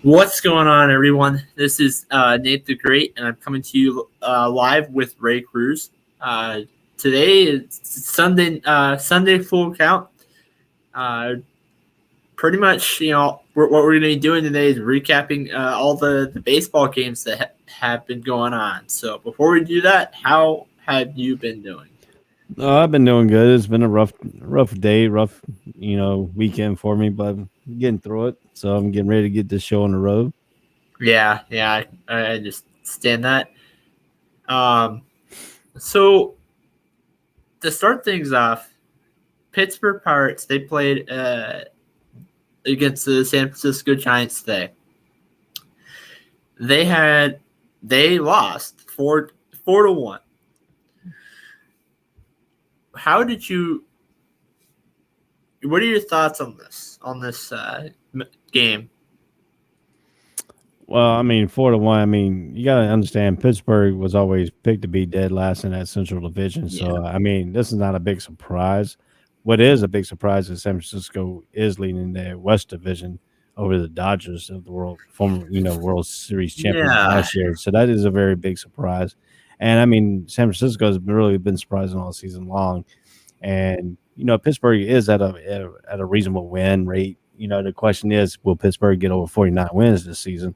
What's going on, everyone? This is Nate the Great, and I'm coming to you live with Ray Cruz. Today is Sunday full count. Pretty much, what we're going to be doing today is recapping all the baseball games that have been going on. So before we do that, how have you been doing? I've been doing good. It's been a rough day, rough weekend for me, but I'm getting through it. So I'm getting ready to get this show on the road. Yeah, I just stand that. So to start things off, Pittsburgh Pirates, they played against the San Francisco Giants today. They lost 4-1. What are your thoughts on this game? Well, 4-1. You got to understand Pittsburgh was always picked to be dead last in that Central Division. So, this is not a big surprise. What is a big surprise is San Francisco is leading the West Division over the Dodgers of the former World Series champions last year. So that is a very big surprise. And San Francisco has really been surprising all season long. And Pittsburgh is at a reasonable win rate. The question is, will Pittsburgh get over 49 wins this season?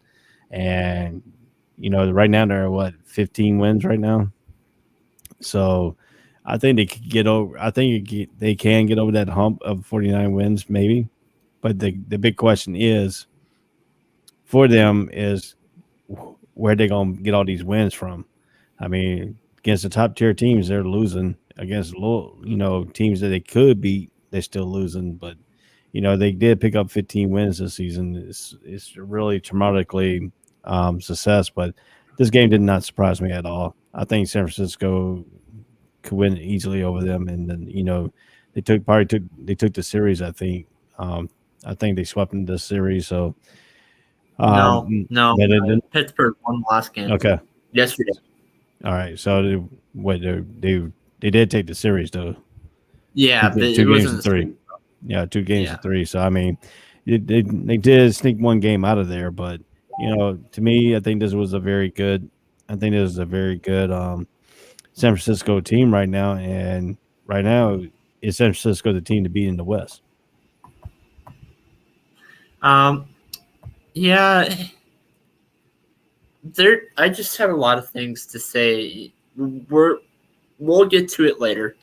And right now they're 15 wins right now. So I think they could get over. I think they can get over that hump of 49 wins, maybe. But the big question is for them is where they gonna get all these wins from. Against the top tier teams, they're losing. Against teams that they could beat, they're still losing. But they did pick up 15 wins this season. It's really traumatically success. But this game did not surprise me at all. I think San Francisco could win easily over them, and then they took the series. I think they swept in this series. So no, Pittsburgh won the last game. Okay, yesterday. All right, so they did take the series though. Yeah, two games to three. Yeah, 2 games to 3. So they did sneak one game out of there, but to me, I think this was a very good. San Francisco team right now, and right now is San Francisco the team to beat in the West? Yeah. I just have a lot of things to say. We'll get to it later,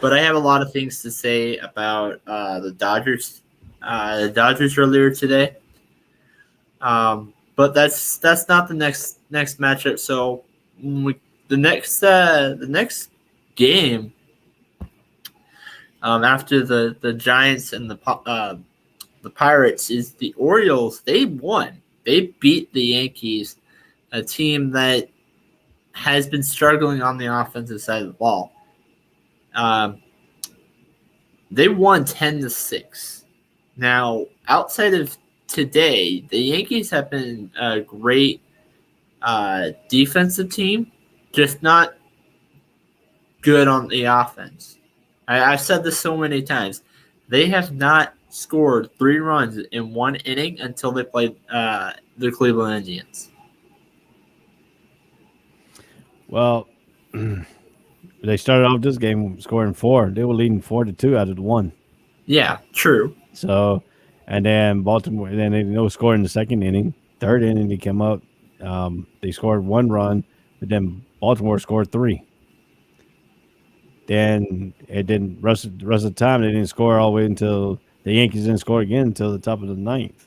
but I have a lot of things to say about the Dodgers. The Dodgers earlier today. But that's not the next matchup. So the next game after the Giants and the Pirates is the Orioles. They won. They beat the Yankees, a team that has been struggling on the offensive side of the ball. They won 10-6. Now, outside of today, the Yankees have been a great defensive team, just not good on the offense. I've said this so many times. They have not scored 3 runs in 1 inning until they played the Cleveland Indians. Well, they started off this game scoring 4. They were leading 4-2 out of the 1. Yeah, true. So, and then Baltimore, then they no score in the second inning. Third inning, they came up. They scored 1 run, but then Baltimore scored 3. Then it didn't. The rest of the time, they didn't score all the way until the Yankees didn't score again until the top of the 9th.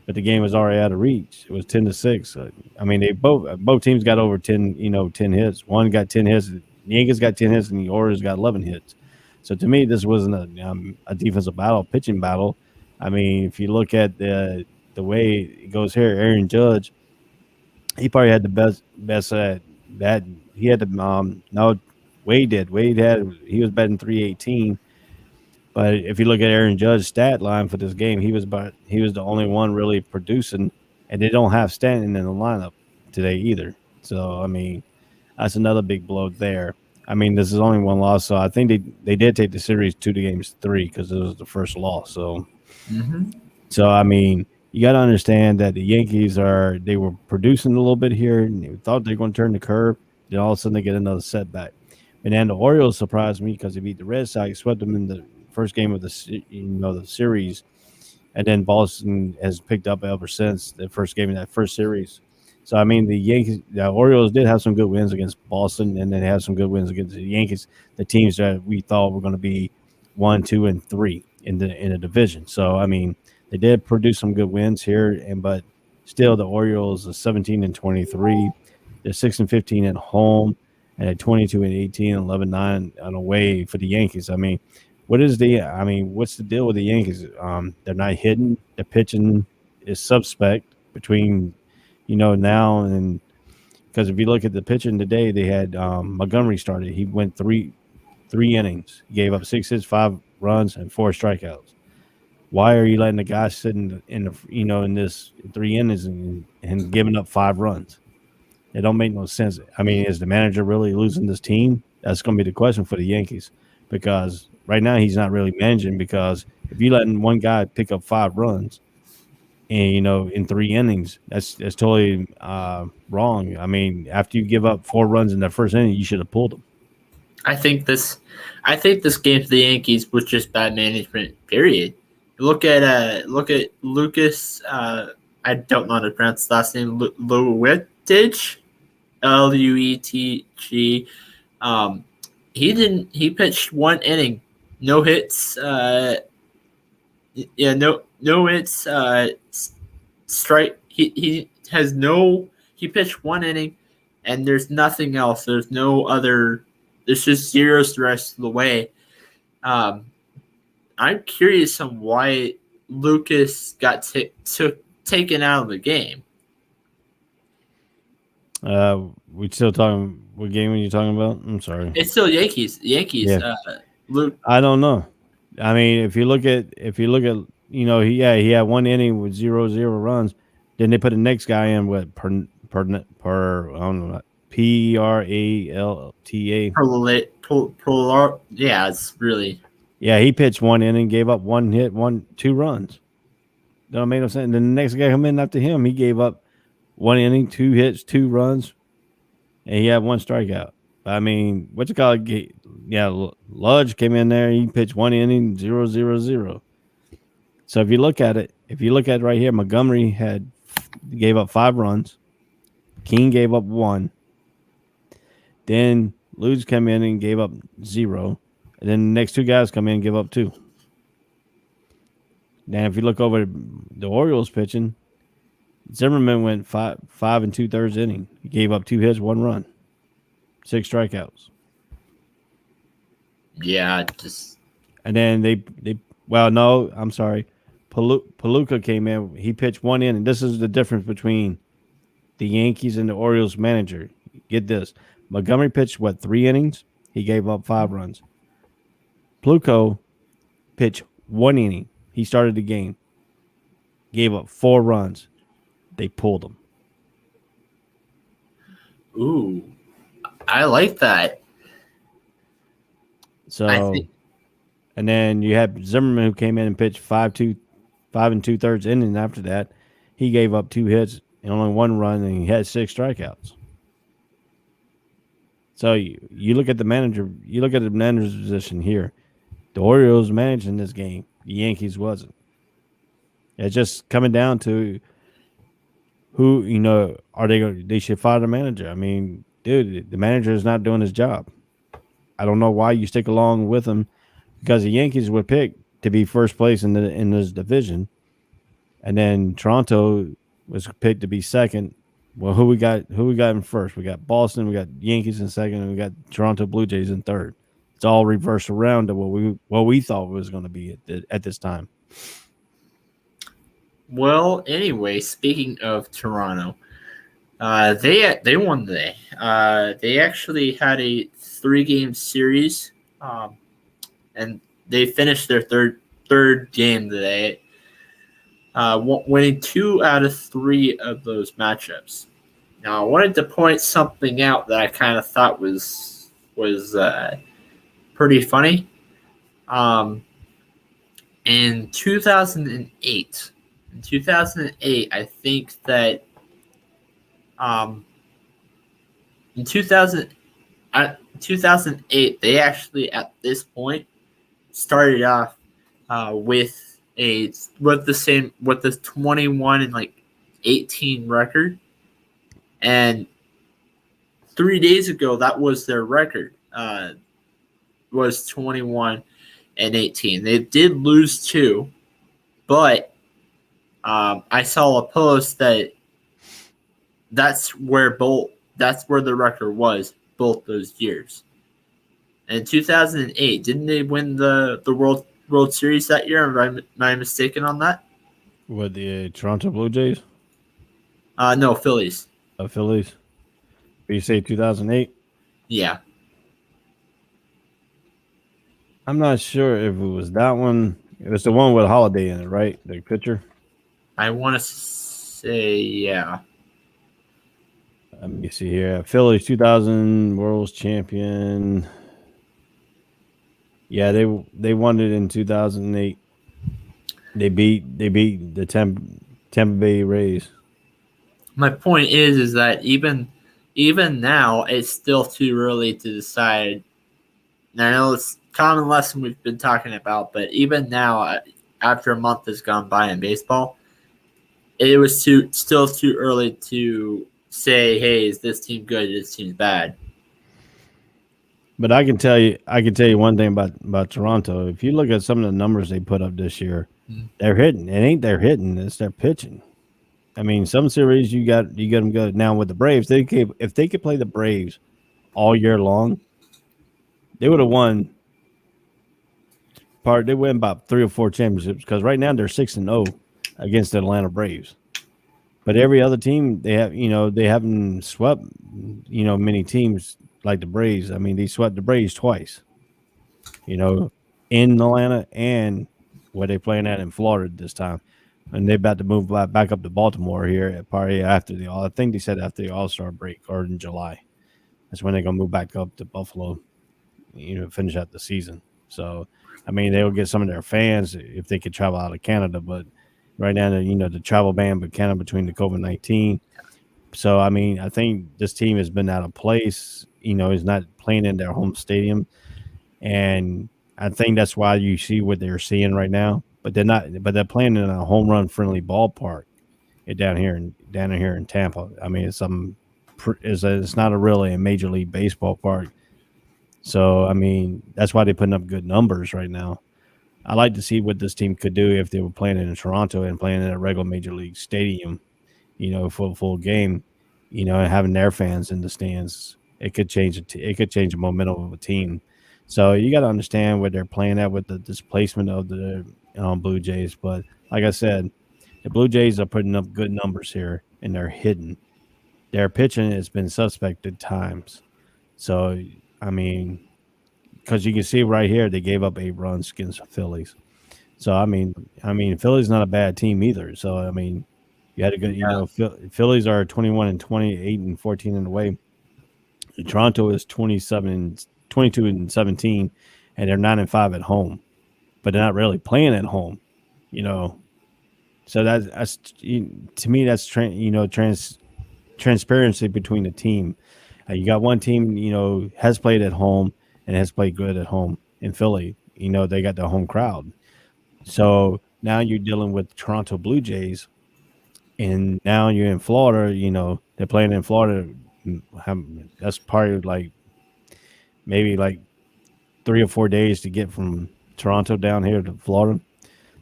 But the game was already out of reach. It was 10-6. They both teams got over 10 hits. One got 10 hits. The Yankees got 10 hits, and the Orioles got 11 hits. So to me, this wasn't a defensive battle, pitching battle. I mean, if you look at the way it goes here, Aaron Judge, he probably had the best that he had the no Wade did. He was betting 318. But if you look at Aaron Judge's stat line for this game, he was the only one really producing, and they don't have Stanton in the lineup today either. So I mean, that's another big blow there. I mean, this is only one loss, so I think they did take the series 2-3 because it was the first loss. So Mm-hmm. so I mean, you got to understand that the Yankees they were producing a little bit here, and they thought they were going to turn the curve. Then all of a sudden they get another setback. And then the Orioles surprised me because they beat the Red Sox, swept them in the first game of the series, and then Boston has picked up ever since the first game in that first series. So I mean, the Orioles did have some good wins against Boston, and then they had some good wins against the Yankees, the teams that we thought were going to be 1, 2, and 3 in the division. So I mean, they did produce some good wins here, but still the Orioles are 17-23. They're 6-15 at home, and at 22-18, 11-9 on away for the Yankees. I mean, what's the deal with the Yankees? They're not hitting. The pitching is suspect between, now and because if you look at the pitching today, they had Montgomery started. He went three innings. He gave up 6 hits, 5 runs, and 4 strikeouts. Why are you letting the guy sit in this 3 innings and giving up 5 runs? It don't make no sense. I mean, is the manager really losing this team? That's going to be the question for the Yankees, because right now he's not really managing. Because if you letting one guy pick up 5 runs, and in 3 innings, that's totally wrong. I mean, after you give up 4 runs in the first inning, you should have pulled them. I think this game for the Yankees was just bad management. Period. Look at Lucas. I don't know how to pronounce his last name. Luetge, Luetg. He pitched 1 inning, no hits. No hits. Strike. He has no. He pitched 1 inning, and there's nothing else. There's no other. There's just zeros the rest of the way. I'm curious on why Lucas got taken out of the game. We still talking. What game are you talking about? I'm sorry. It's still Yankees. Yeah. Luke. I don't know. I mean, if you look at, he had 1 inning with 0 runs. Then they put the next guy in with I don't know, Peralta. Yeah, it's really. Yeah, he pitched 1 inning, gave up 1 hit, 2 runs. That don't make no sense. And then the next guy come in after him, he gave up 1 inning, 2 hits, 2 runs, and he had 1 strikeout. I mean, what you call it? Yeah, Ludge came in there. He pitched 1 inning, 0. So if you look at it right here, Montgomery gave up 5 runs. King gave up 1. Then Ludge came in and gave up 0. And then the next 2 guys come in and give up 2. Now, if you look over the Orioles pitching, Zimmerman went 5 2/3 inning. He gave up 2 hits, 1 run, 6 strikeouts. Yeah, and then no, I'm sorry. Palooka came in. He pitched 1 inning. This is the difference between the Yankees and the Orioles manager. Get this. Montgomery pitched 3 innings. He gave up 5 runs. Palooka pitched 1 inning. He started the game. Gave up 4 runs. They pulled him. Ooh, I like that. So, and then you had Zimmerman, who came in and pitched 5 2/3 innings. After that, he gave up 2 hits and only 1 run, and he had 6 strikeouts. So you look at the manager. You look at the manager's position here. The Orioles managing this game. The Yankees wasn't. It's just coming down to who are they going? They should fire the manager. I mean, dude, the manager is not doing his job. I don't know why you stick along with him, because the Yankees were picked to be first place in this division, and then Toronto was picked to be second. Well, who we got in first? We got Boston, we got Yankees in second, and we got Toronto Blue Jays in third. It's all reversed around to what we thought it was going to be at this time. Well, anyway, speaking of Toronto, they won today. They actually had a 3-game series, and they finished their third game today, winning 2 out of 3 of those matchups. Now, I wanted to point something out that I kind of thought was pretty funny. Um, in 2008, I think that um, in 2008, they actually at this point started off with the 21 and 18 record, and 3 days ago that was their record. Was 21 and 18. They did lose 2, but I saw a post that that's where the record was both those years. In 2008, didn't they win the World Series that year? Am I mistaken on that? With the Toronto Blue Jays, No, Phillies. Phillies. You say 2008? Yeah, I'm not sure if it was that one. It was the one with Holiday in it, right? The pitcher. I want to say yeah. Let me see here. Phillies 2000 World's champion. Yeah, they won it in 2008. They beat the Tampa Bay Rays. My point is that even now it's still too early to decide. And I know it's a common lesson we've been talking about, but even now, after a month has gone by in baseball, it was still too early to say, "Hey, is this team good? Is this team bad?" But I can tell you one thing about Toronto. If you look at some of the numbers they put up this year, they're hitting. It ain't they're hitting, it's their pitching. I mean, some series you got them good. Now with the Braves, if they could play the Braves all year long, they would have won. They win about 3 or 4 championships because right now they're 6-0 against the Atlanta Braves. But every other team they haven't swept many teams like the Braves. I mean, they swept the Braves twice. In Atlanta and where they playing at in Florida this time. And they're about to move back up to Baltimore here probably after I think they said after the All-Star break or in July. That's when they're gonna move back up to Buffalo, finish out the season. So I mean they'll get some of their fans if they could travel out of Canada, but right now the travel ban but Canada between the COVID-19. So I mean I think this team has been out of place, is not playing in their home stadium. And I think that's why you see what they're seeing right now. But they're not. But they're playing in a home run friendly ballpark down here in Tampa. I mean, it's not really a major league baseball park. So I mean, that's why they're putting up good numbers right now. I like to see what this team could do if they were playing in Toronto and playing in a regular major league stadium, for a full game, and having their fans in the stands. It could change the momentum of a team. So you got to understand where they're playing at with the displacement of the Blue Jays. But like I said, the Blue Jays are putting up good numbers here, and they're hitting. Their pitching has been suspect at times. So, I mean, because you can see right here, they gave up 8 runs against the Phillies. So, I mean, Philly's not a bad team either. So, I mean, you had a good, Phillies are 21 and 28 and 14 in the way. Toronto is 22 and 17, and they're 9 and 5 at home, but they're not really playing at home, So that's to me that's transparency between the team. You got one team, has played at home and has played good at home in Philly. They got the home crowd. So now you're dealing with Toronto Blue Jays, and now you're in Florida. They're playing in Florida. That's probably maybe 3 or 4 days to get from Toronto down here to Florida.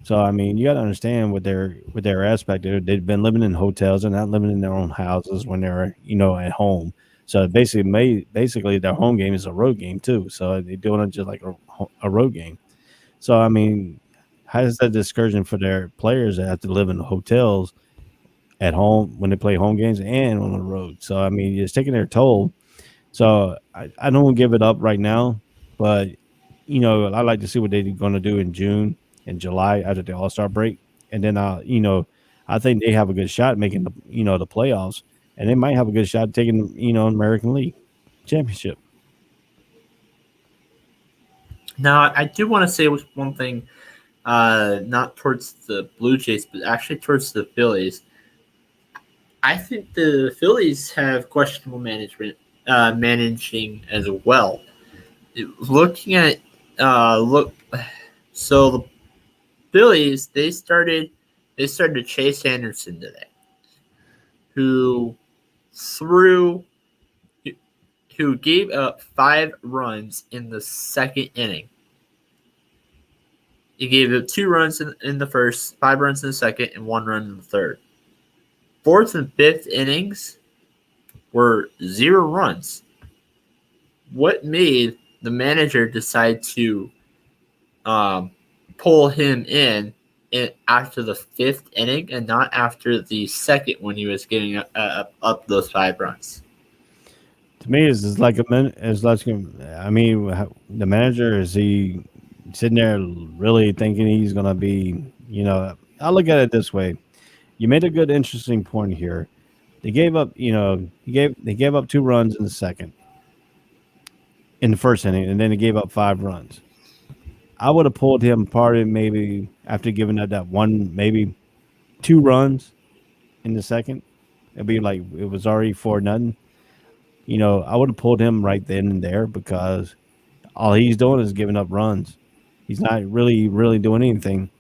So I mean, you got to understand what their aspect. They've been living in hotels and not living in their own houses when they're at home. So basically their home game is a road game too. So they're doing it just like a road game. So I mean, how is that discouraging for their players that have to live in hotels at home when they play home games and on the road? So I mean, it's taking their toll. So I don't give it up right now, but I like to see what they're going to do in June and July after the All Star break, and then I think they have a good shot at making the playoffs, and they might have a good shot at taking American League championship. Now, I do want to say one thing, not towards the Blue Jays, but actually towards the Phillies. I think the Phillies have questionable managing as well. Looking at look, so the Phillies they started Chase Anderson today, who threw who gave up 5 runs in the second inning. He gave up 2 runs in the first, 5 runs in the second, and 1 run in the third. Fourth and fifth innings were 0 runs. What made the manager decide to pull him in after the fifth inning and not after the second when he was giving up those 5 runs? To me, it's like I mean, the manager, is he sitting there really thinking he's going to be? I look at it this way. You made a good, interesting point here. They gave up, they gave up 2 runs in the second, in the first inning, and then they gave up 5 runs. I would have pulled him apart maybe after giving up that one, maybe 2 runs in the second. It'd be like it was already 4-0. I would have pulled him right then and there because all he's doing is giving up runs. He's not really, really doing anything.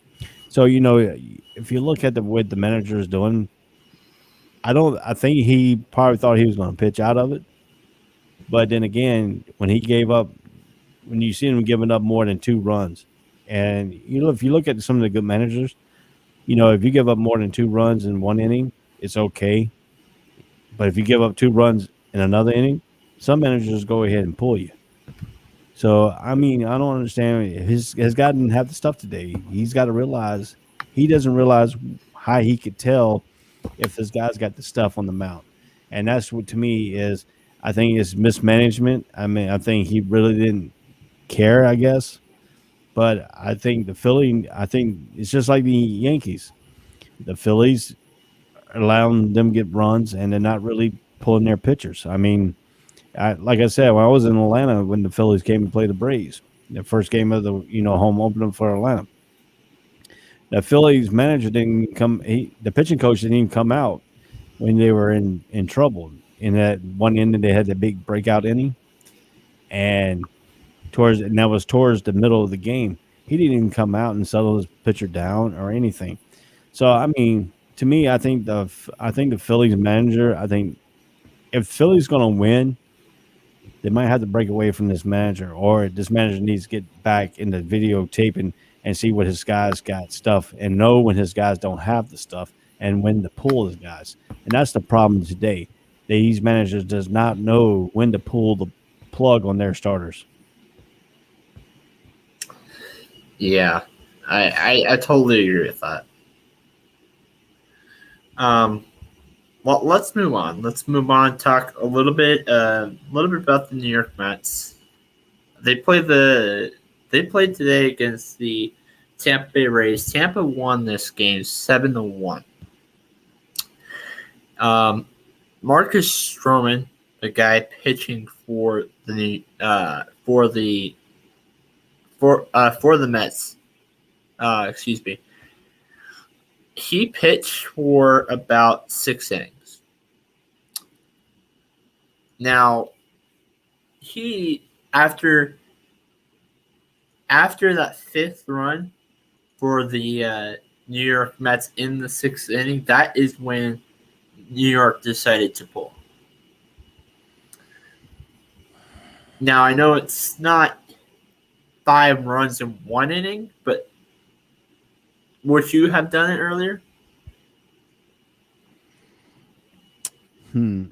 So if you look at what the manager is doing, I think he probably thought he was going to pitch out of it. But then again, when you see him giving up more than 2 runs, and if you look at some of the good managers, if you give up more than 2 runs in one inning, it's okay. But if you give up 2 runs in another inning, some managers go ahead and pull you. So I mean, I don't understand. His guy didn't have the stuff today. He's got to realize he doesn't realize how he could tell if this guy's got the stuff on the mound, and that's what to me is. I think it's mismanagement. I mean, I think he really didn't care, I guess. But I think I think it's just like the Yankees. The Phillies allowing them get runs, and they're not really pulling their pitchers. I mean, like I said, when I was in Atlanta, when the Phillies came and played the Braves, the first game of the home opener for Atlanta, the Phillies manager didn't come. The pitching coach didn't even come out when they were in trouble. In that one inning, they had the big breakout inning, and that was towards the middle of the game. He didn't even come out and settle his pitcher down or anything. So I mean, to me, I think the Phillies manager. I think if Philly's going to win, they might have to break away from this manager, or this manager needs to get back in the videotape and see what his guys got stuff and know when his guys don't have the stuff and when to pull his guys. And that's the problem today. These managers does not know when to pull the plug on their starters. Yeah, I totally agree with that. Well, let's move on. Let's move on. Talk a little bit about the New York Mets. They played today against the Tampa Bay Rays. Tampa won this game 7-1. Marcus Stroman, the guy pitching for the Mets, excuse me. He pitched for about 6 innings. Now, he after that 5th run for the New York Mets in the 6th inning, that is when New York decided to pull. Now, I know it's not 5 runs in one inning, but would you have done it earlier? Let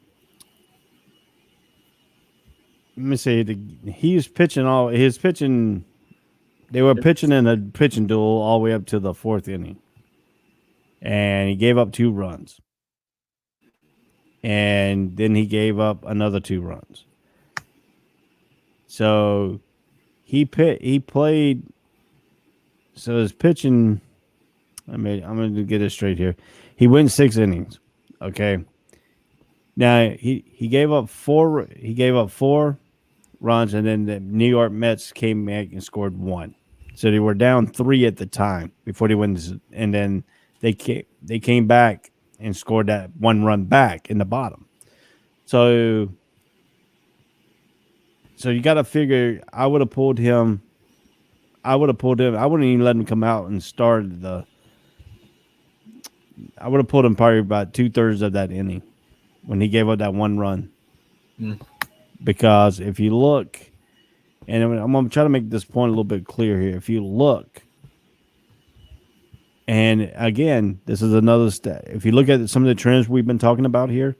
me see. He's pitching They were pitching in a pitching duel all the way up to the 4th inning, and he gave up 2 runs, and then he gave up another 2 runs. So he played. So his pitching. I'm going to get it straight here. He went 6 innings. Okay. Now he gave up 4. He gave up 4 runs, and then the New York Mets came back and scored 1. So they were down 3 at the time before they went, and then they came back and scored that 1 run back in the bottom. So you got to figure. I would have pulled him. I wouldn't even let him come out and start the. I would have pulled him probably about 2/3 of that inning when he gave up that 1 run. Because if you look, and I'm going to try to make this point a little bit clear here. If you look, and again, this is another stat. If you look at some of the trends we've been talking about here,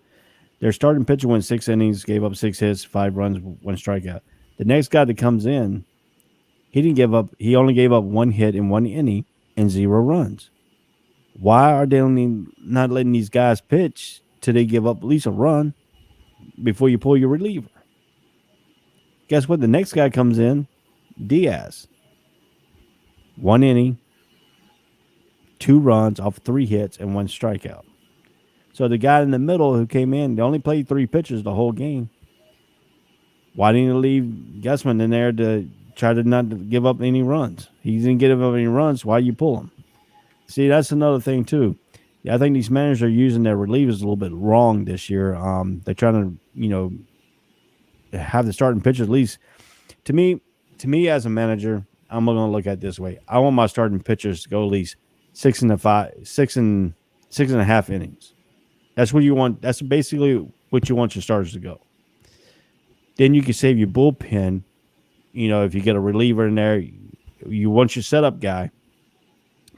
their starting pitcher went 6 innings, gave up 6 hits, 5 runs, 1 strikeout. The next guy that comes in, he didn't give up. He only gave up 1 hit in 1 inning and 0 runs. Why are they only not letting these guys pitch till they give up at least a run before you pull your reliever? Guess what? The next guy comes in, Diaz. 1 inning, 2 runs off 3 hits and 1 strikeout. So the guy in the middle who came in, they only played 3 pitches the whole game. Why didn't you leave Guessman in there to try to not give up any runs? He didn't give up any runs. Why you pull him? See, that's another thing too. I think these managers are using their relievers a little bit wrong this year. They're trying to, have the starting pitchers at least. To me as a manager, I'm going to look at it this way. I want my starting pitchers to go at least 6 and a half innings. That's what you want. That's basically what you want your starters to go. Then you can save your bullpen. If you get a reliever in there, you want your setup guy.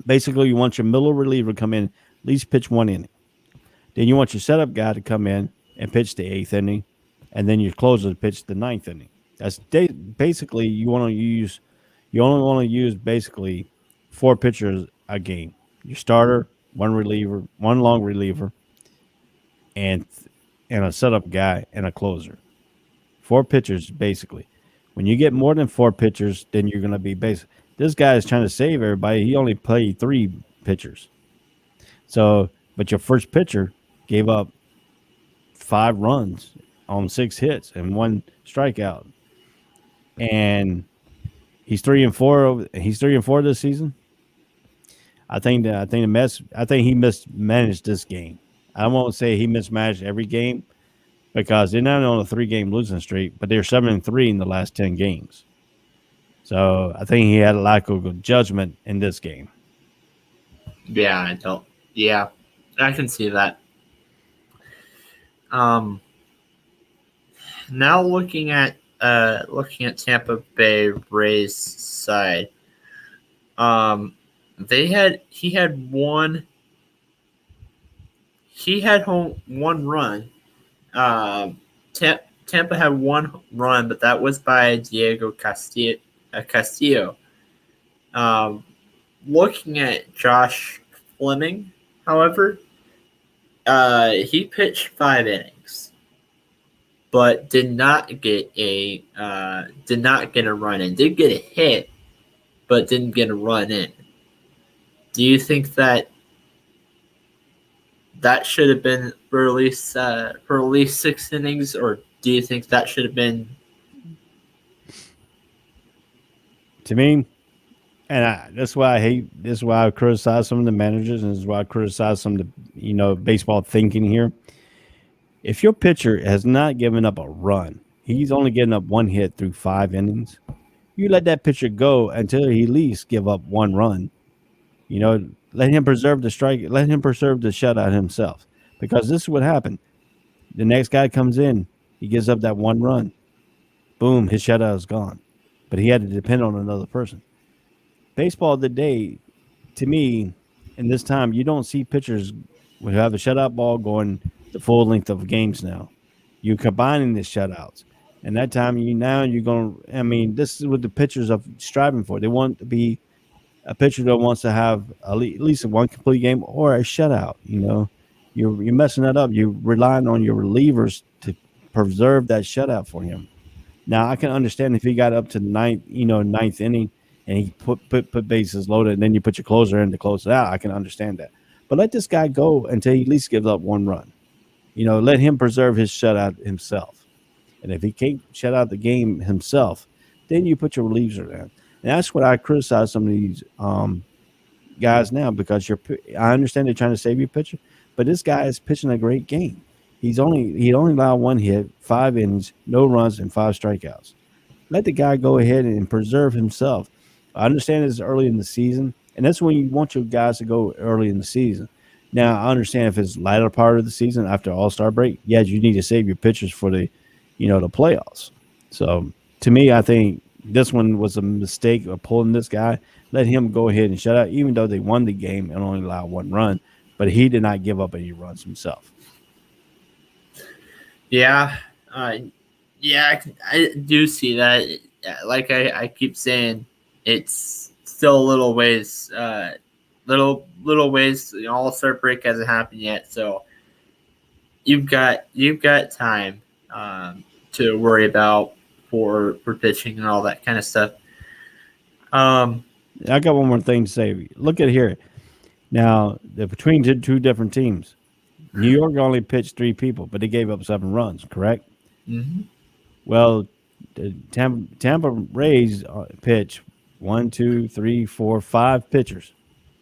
Basically, you want your middle reliever to come in, at least pitch 1 inning. Then you want your setup guy to come in and pitch the 8th inning, and then your closer to pitch the 9th inning. That's basically you only want to use basically 4 pitchers a game. Your starter, 1 reliever, 1 long reliever, and a setup guy and a closer. 4 pitchers basically. When you get more than 4 pitchers, then you're going to be basic. This guy is trying to save everybody. He only played 3 pitchers. So, but your first pitcher gave up 5 runs on 6 hits and 1 strikeout, and he's 3-4. He's 3-4 this season. I think the Mets. I think he mismanaged this game. I won't say he mismanaged every game because they're not on a 3-game losing streak, but they're 7-3 in the last 10 games. So I think he had a lack of judgment in this game. Yeah, I can see that. Now looking at Tampa Bay Rays side, he had one run. Tampa had 1 run, but that was by Diego Castillo. Looking at Josh Fleming, however, he pitched 5 innings, but did not get a run in. Did get a hit, but didn't get a run in. Do you think that should have been for at least 6 innings, or do you think that should have been? To me, and that's why I hate. This is why I criticize some of the managers, and this is why I criticize some of the baseball thinking here. If your pitcher has not given up a run, he's only getting up 1 hit through 5 innings. You let that pitcher go until he at least give up 1 run. Let him preserve the strike. Let him preserve the shutout himself, because this is what happened. The next guy comes in, he gives up that 1 run. Boom, his shutout is gone. But he had to depend on another person. Baseball today, to me, in this time, you don't see pitchers who have a shutout ball going the full length of games now. You're combining the shutouts. And that time you're going to, I mean, this is what the pitchers are striving for. They want to be a pitcher that wants to have at least one complete game or a shutout. You're messing that up. You're relying on your relievers to preserve that shutout for him. Now I can understand if he got up to ninth inning and he put bases loaded, and then you put your closer in to close it out. I can understand that. But let this guy go until he at least gives up one run. Let him preserve his shutout himself. And if he can't shut out the game himself, then you put your relievers in. And that's what I criticize some of these guys now, because I understand they're trying to save your pitcher, but this guy is pitching a great game. He only allowed one hit, 5 innings, no runs, and 5 strikeouts. Let the guy go ahead and preserve himself. I understand it's early in the season, and that's when you want your guys to go early in the season. Now, I understand if it's latter part of the season after All-Star break, yes, you need to save your pitchers for the playoffs. So, to me, I think this one was a mistake of pulling this guy. Let him go ahead and shut out, even though they won the game and only allowed 1 run. But he did not give up any runs himself. Yeah, yeah, I do see that. Like I keep saying, it's still a little ways, little ways. All-Star break hasn't happened yet, so you've got time to worry about for pitching and all that kind of stuff. I got one more thing to say. Look at here. Now, they're between two different teams. New York only pitched 3 people, but they gave up 7 runs, correct? Mm-hmm. Well, the Tampa Rays pitch 1, 2, 3, 4, 5 pitchers.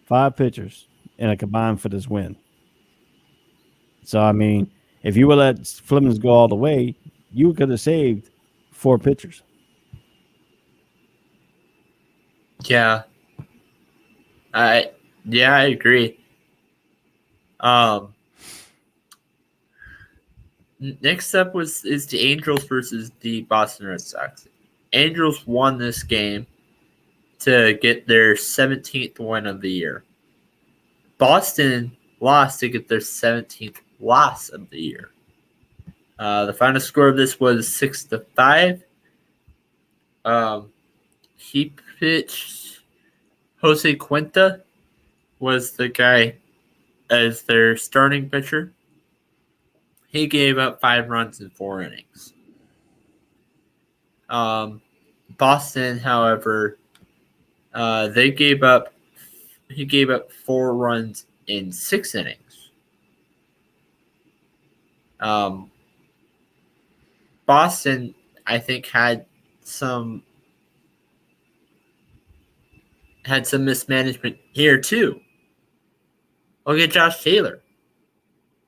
5 pitchers in a combined for this win. So, I mean, if you would let Flemings go all the way, you could have saved 4 pitchers. Yeah. I agree. Next up is the Angels versus the Boston Red Sox. Angels won this game to get their 17th win of the year. Boston lost to get their 17th loss of the year. The final score of this was 6-5. He pitched. Jose Quinta was the guy as their starting pitcher. He gave up 5 runs in 4 innings. Boston, however, he gave up 4 runs in 6 innings. Boston, I think, had some mismanagement here too. Look at Josh Taylor.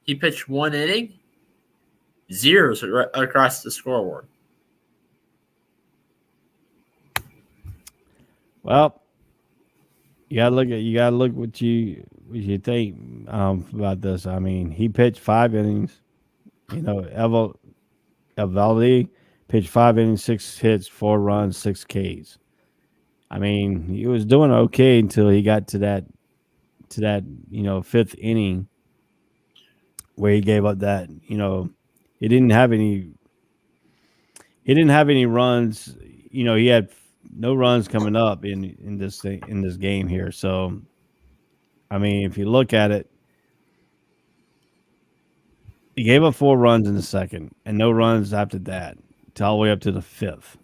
He pitched 1 inning, 0s across the scoreboard. Well, you gotta look what you think about this. I mean, he pitched 5 innings. Evaldi pitched 5 innings, 6 hits, 4 runs, 6 Ks. I mean, he was doing okay until he got to that 5th inning where he gave up that. He didn't have any runs. He had no runs coming up in this game here. So, I mean, if you look at it, he gave up 4 runs in the 2nd and no runs after that, all the way up to the 5th.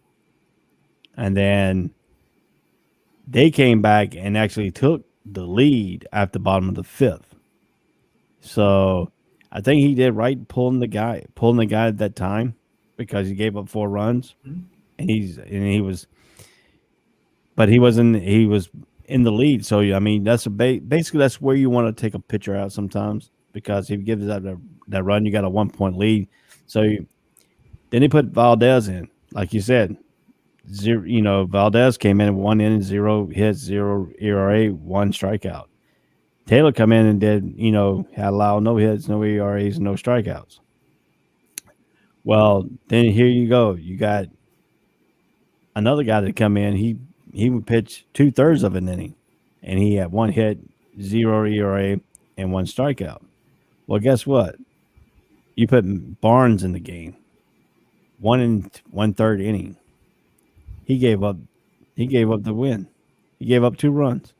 And then they came back and actually took the lead at the bottom of the 5th. So I think he did right pulling the guy at that time, because he gave up 4 runs, and he was in the lead. So I mean, that's basically that's where you want to take a pitcher out sometimes, because if you give that run, you got a 1-point lead. So then he put Valdez in, like you said. Valdez came in 1 inning, 0 hits, 0 ERA, 1 strikeout. Taylor come in and did, had allowed no hits, no ERAs, no strikeouts. Well, then here you go. You got another guy that come in. He would pitch 2/3 of an inning, and he had 1 hit, 0 ERA, and 1 strikeout. Well, guess what? You put Barnes in the game. 1 1/3 inning. He gave up. He gave up the win. He gave up 2 runs.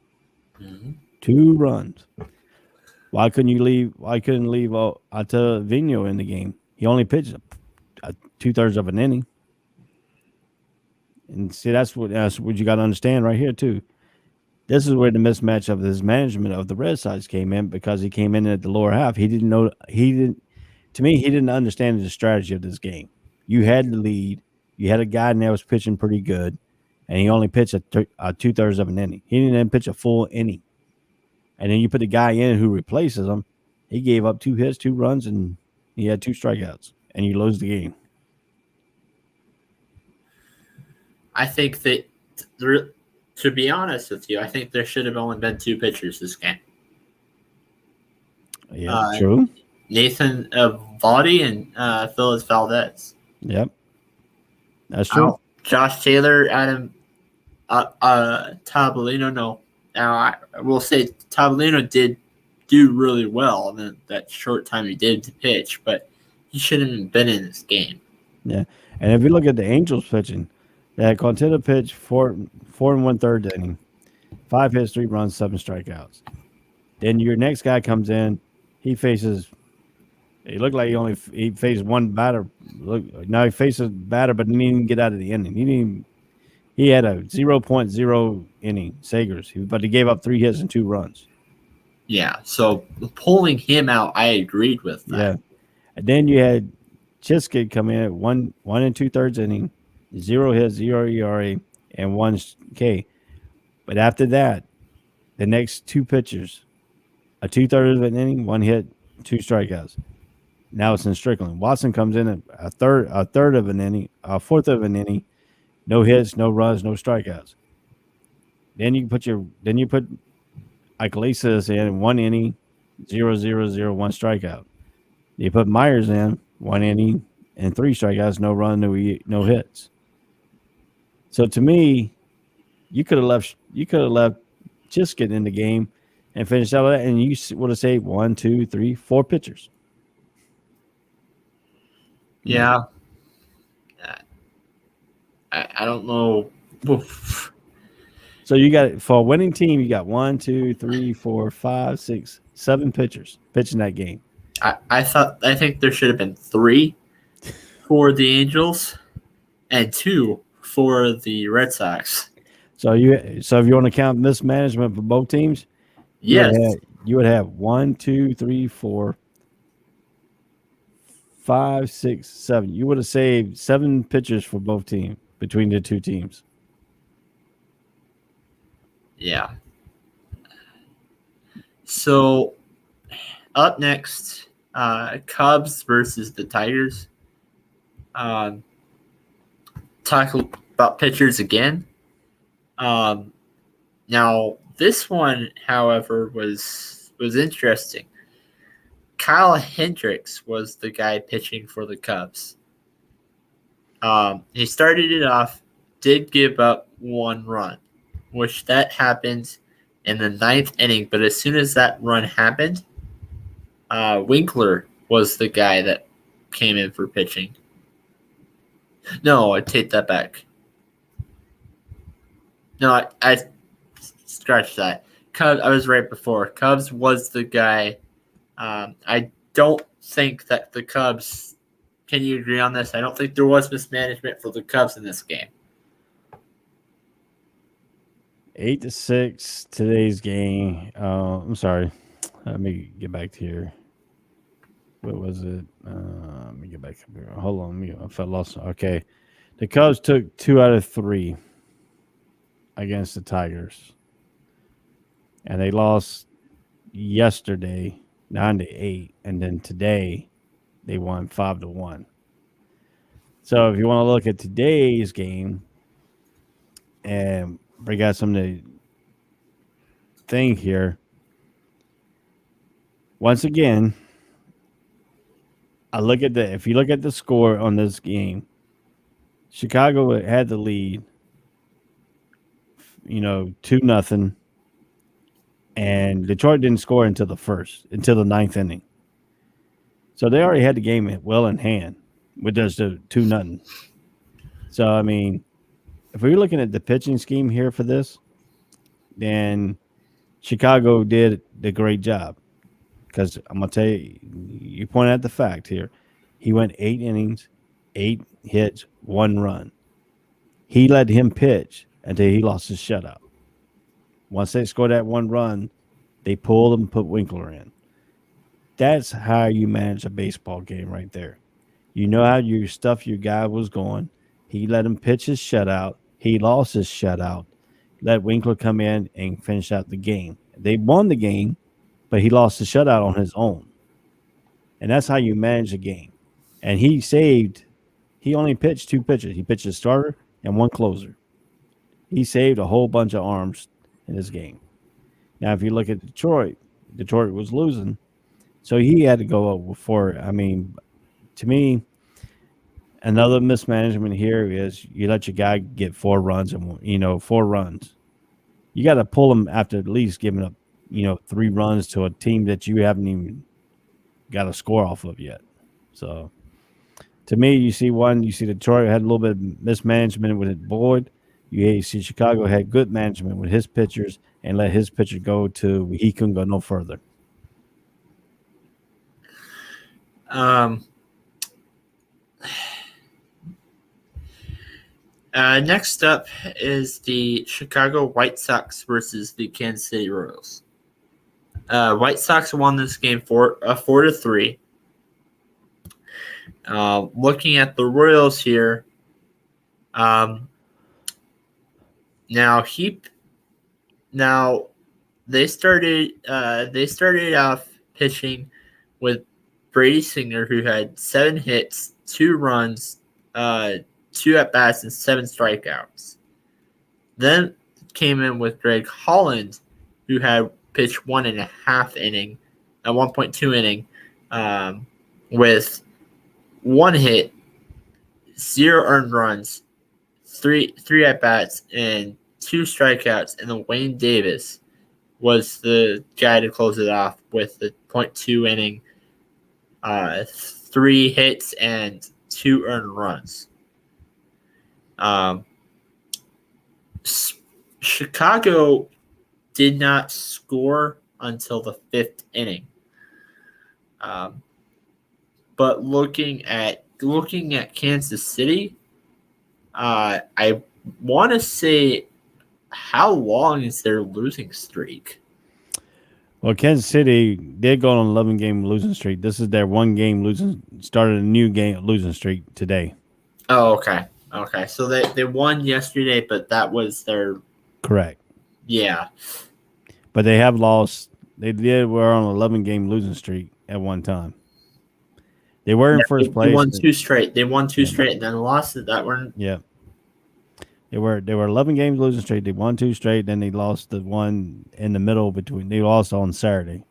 Mhm. 2 runs. Why couldn't you leave? Why couldn't leave Vino in the game? He only pitched 2/3 of an inning. And see, that's what you got to understand right here too. This is where the mismatch of his management of the Red Sox came in, because he came in at the lower half. He didn't know. He didn't. To me, he didn't understand the strategy of this game. You had the lead. You had a guy in there was pitching pretty good, and he only pitched a 2/3 of an inning. He didn't even pitch a full inning. And then you put the guy in who replaces him. He gave up 2 hits, 2 runs, and he had 2 strikeouts, and you lose the game. I think that, to be honest with you, I think there should have only been 2 pitchers this game. Yeah, true. Nathan Vaughty and Phyllis Valdez. Yep, that's true. Josh Taylor, Adam Tabolino. No, now I will say Tabolino did do really well in that short time he did to pitch, but he shouldn't have been in this game. Yeah, and if you look at the Angels pitching, they had Quintana pitch 4 1/3 inning, 5 hits, 3 runs, 7 strikeouts. Then your next guy comes in, he faces. He looked like he faced one batter. Now he faces a batter, but he didn't even get out of the inning. He had a 0.0 inning, Sagers, but he gave up 3 hits and 2 runs. Yeah, so pulling him out, I agreed with that. Yeah, and then you had Chiskid come in at 1 2/3 inning, 0 hits, 0 ERA, and 1 K. But after that, the next 2 pitchers, a 2/3 of an inning, 1 hit, 2 strikeouts. Now it's in Strickland. Watson comes in at a third of an inning, a fourth of an inning, no hits, no runs, no strikeouts. Then you put Iglesias in 1 inning, 0-0-0, 1 strikeout. You put Myers in 1 inning and 3 strikeouts, no run, no hits. So to me, you could have left Chiskin in the game and finished out of that, and you would have saved 1, 2, 3, 4 pitchers. Yeah. I don't know. Oof. So you got, for a winning team, you got 1, 2, 3, 4, 5, 6, 7 pitchers pitching that game. I think there should have been 3 for the Angels and 2 for the Red Sox. So if you want to count mismanagement for both teams, yes, you would have 1, 2, 3, 4, 5, 6, 7. You would have saved 7 pitchers for both teams between the 2 teams. Yeah. So up next, Cubs versus the Tigers. Talk about pitchers again. Now this one, however, was interesting. Kyle Hendricks was the guy pitching for the Cubs. He started it off, did give up 1 run, which that happened in the 9th inning. But as soon as that run happened, Winkler was the guy that came in for pitching. No, I take that back. No, I scratched that. Cubs, I was right before. Cubs was the guy. I don't think that the Cubs. Can you agree on this? I don't think there was mismanagement for the Cubs in this game. 8-6 today's game. I'm sorry. Let me get back to here. What was it? Let me get back up here. Hold on. I felt lost. Okay. The Cubs took 2 out of 3 against the Tigers. And they lost yesterday 9-8. And then today they won 5-1. So if you want to look at today's game and bring out some of the thing here, once again, if you look at the score on this game, Chicago had the lead, 2-0, and Detroit didn't score until the 9th inning. So they already had the game well in hand. with just a 2-0. So I mean, if we're looking at the pitching scheme here for this, then Chicago did a great job. Because I'm gonna tell you, you point out the fact here. He went 8 innings, 8 hits, 1 run. He let him pitch until he lost his shutout. Once they scored that 1 run, they pulled him and put Winkler in. That's how you manage a baseball game right there. You know how your stuff your guy was going. He let him pitch his shutout. He lost his shutout. Let Winkler come in and finish out the game. They won the game, but he lost the shutout on his own. And that's how you manage a game. And he only pitched 2 pitchers. He pitched a starter and 1 closer. He saved a whole bunch of arms in this game. Now, if you look at Detroit was losing. So he had to go up for it. I mean, to me, another mismanagement here is you let your guy get 4 runs and 4 runs. You got to pull him after at least giving up 3 runs to a team that you haven't even got a score off of yet. So to me, you see Detroit had a little bit of mismanagement with Boyd. You see Chicago had good management with his pitchers and let his pitcher go to he couldn't go no further. Next up is the Chicago White Sox versus the Kansas City Royals. White Sox won this game 4-3. Looking at the Royals here, now they started off pitching with Brady Singer, who had 7 hits, 2 runs, 2 at-bats, and 7 strikeouts. Then came in with Greg Holland, who had pitched 1.5 inning, 1.2 inning, with 1 hit, 0 earned runs, 3 at-bats, and 2 strikeouts. And then Wayne Davis was the guy to close it off with the 0.2 inning, 3 hits, and 2 earned runs. Chicago did not score until the 5th inning. But looking at Kansas City, I want to say, how long is their losing streak? Well, Kansas City did go on an 11-game losing streak. This is their 1-game started a new game losing streak today. Oh, okay. Okay, so they won yesterday, but that was their... Correct. Yeah. But they have lost. Were on an 11-game losing streak at one time. They were in first place. They won 2 straight. And then lost it. That weren't... Yeah. They were 11 games losing streak. They won 2 straight. Then they lost the one in the middle between. They lost on Saturday.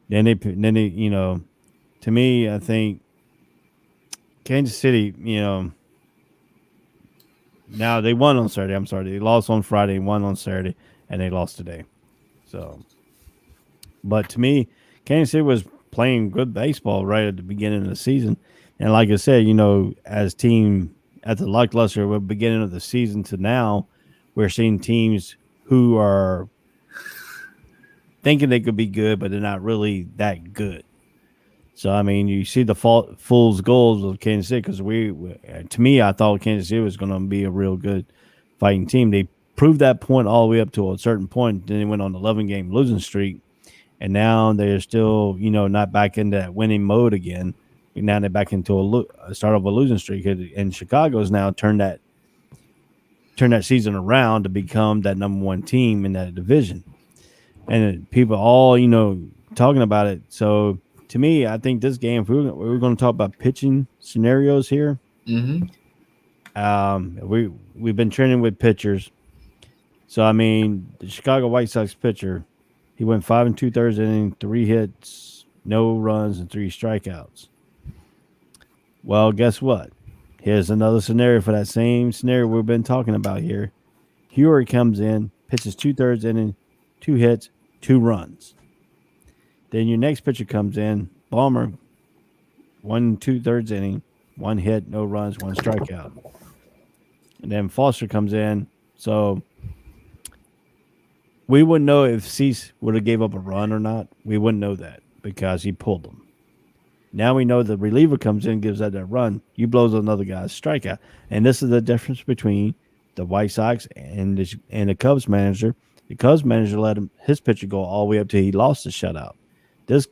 Then they to me, I think Kansas City, now they won on Saturday. I'm sorry, they lost on Friday, won on Saturday, and they lost today. So, but to me, Kansas City was playing good baseball right at the beginning of the season, and like I said, as team. At the lackluster beginning of the season to now, we're seeing teams who are thinking they could be good, but they're not really that good. So, I mean, you see the fool's goals of Kansas City because to me, I thought Kansas City was going to be a real good fighting team. They proved that point all the way up to a certain point. Then they went on an 11-game losing streak, and now they're still, not back into that winning mode again. Now they're back into a start of a losing streak, and Chicago's now turned that season around to become that number 1 team in that division, and people all talking about it. So to me, I think this game, if we're going to talk about pitching scenarios here, we've been training with pitchers. So I mean, the Chicago White Sox pitcher, he went 5 2/3 innings, 3 hits, no runs, and 3 strikeouts. Well, guess what? Here's another scenario for that same scenario we've been talking about here. Heuer comes in, pitches 2/3 inning, 2 hits, 2 runs. Then your next pitcher comes in, Ballmer, 1 2/3 inning, 1 hit, no runs, 1 strikeout. And then Foster comes in. So we wouldn't know if Cease would have gave up a run or not. We wouldn't know that because he pulled them. Now we know the reliever comes in, gives that run. You blows another guy's strikeout. And this is the difference between the White Sox and the Cubs manager. The Cubs manager let his pitcher go all the way up till he lost the shutout. This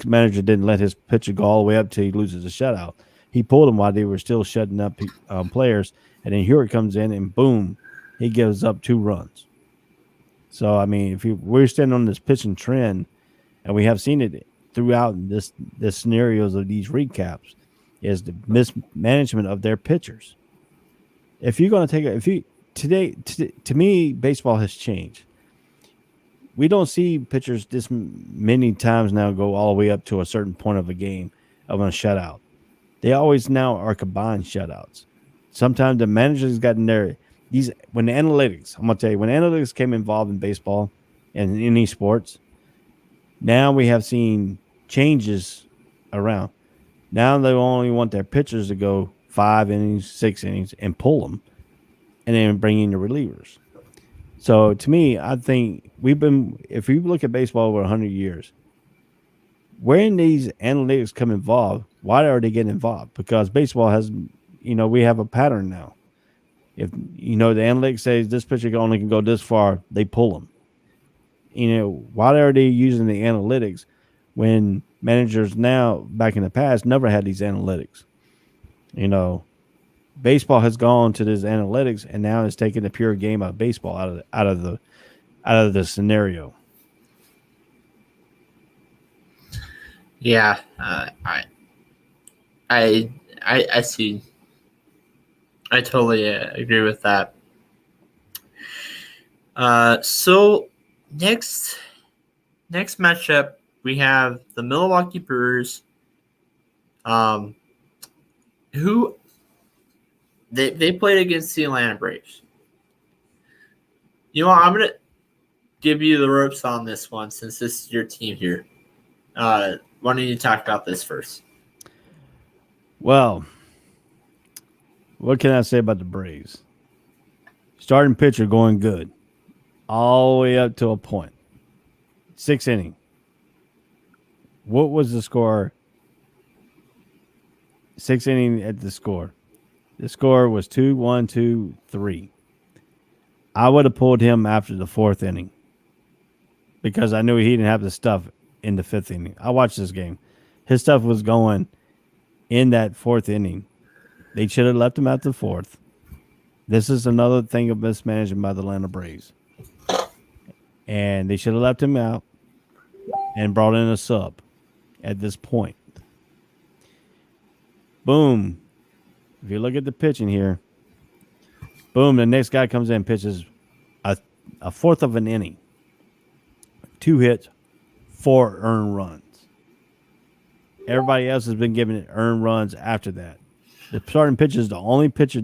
manager didn't let his pitcher go all the way up till he loses the shutout. He pulled him while they were still shutting up players. And then Hewitt comes in and boom, he gives up 2 runs. So, I mean, if we're standing on this pitching trend, and we have seen it throughout the scenarios of these recaps, is the mismanagement of their pitchers. If you're going to to me, baseball has changed. We don't see pitchers this many times now go all the way up to a certain point of a game of a shutout. They always now are combined shutouts. Sometimes the managers got in there. When the analytics, I'm gonna tell you, when analytics came involved in baseball and in any sports, now we have seen changes around. Now they only want their pitchers to go 5 innings, 6 innings, and pull them, and then bring in the relievers. So to me, I think if you look at baseball over 100 years, when these analytics come involved, why are they getting involved? Because baseball has, we have a pattern now. If, the analytics says this pitcher only can go this far, they pull them. Why are they using the analytics when managers now, back in the past, never had these analytics? Baseball has gone to this analytics, and now it's taking the pure game of baseball out of the scenario. Yeah, I see. I totally agree with that. So next matchup, we have the Milwaukee Brewers, who they played against the Atlanta Braves. I'm gonna give you the ropes on this one since this is your team here. Why don't you talk about this first? Well, what can I say about the Braves? Starting pitcher going good all the way up to a point. 6 inning. What was the score? 6 inning at the score. The score was 2-1, 2-3. I would have pulled him after the 4th inning because I knew he didn't have the stuff in the 5th inning. I watched this game. His stuff was going in that 4th inning. They should have left him at the 4th. This is another thing of mismanagement by the Atlanta Braves. And they should have left him out and brought in a sub at this point. Boom. If you look at the pitching here, boom, the next guy comes in, pitches a 4th of an inning. 2 hits, 4 earned runs. Everybody else has been given earned runs after that. The starting pitcher is the only pitcher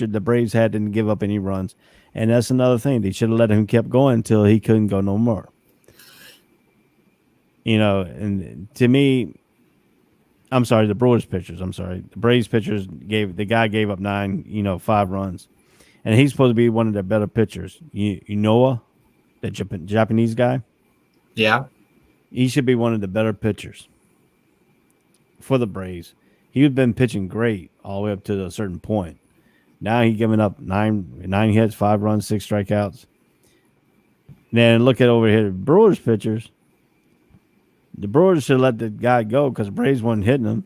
the Braves had didn't give up any runs. And that's another thing. They should have let him keep going until he couldn't go no more. And to me, I'm sorry, the Brewers pitchers. I'm sorry. The Braves pitchers gave up 9, 5 runs. And he's supposed to be one of their better pitchers. Noah, the Japanese guy? Yeah. He should be one of the better pitchers for the Braves. He's been pitching great all the way up to a certain point. Now he's giving up 9 hits, 5 runs, 6 strikeouts. Then look at over here, the Brewers pitchers. The Brewers should let the guy go because the Braves wasn't hitting him.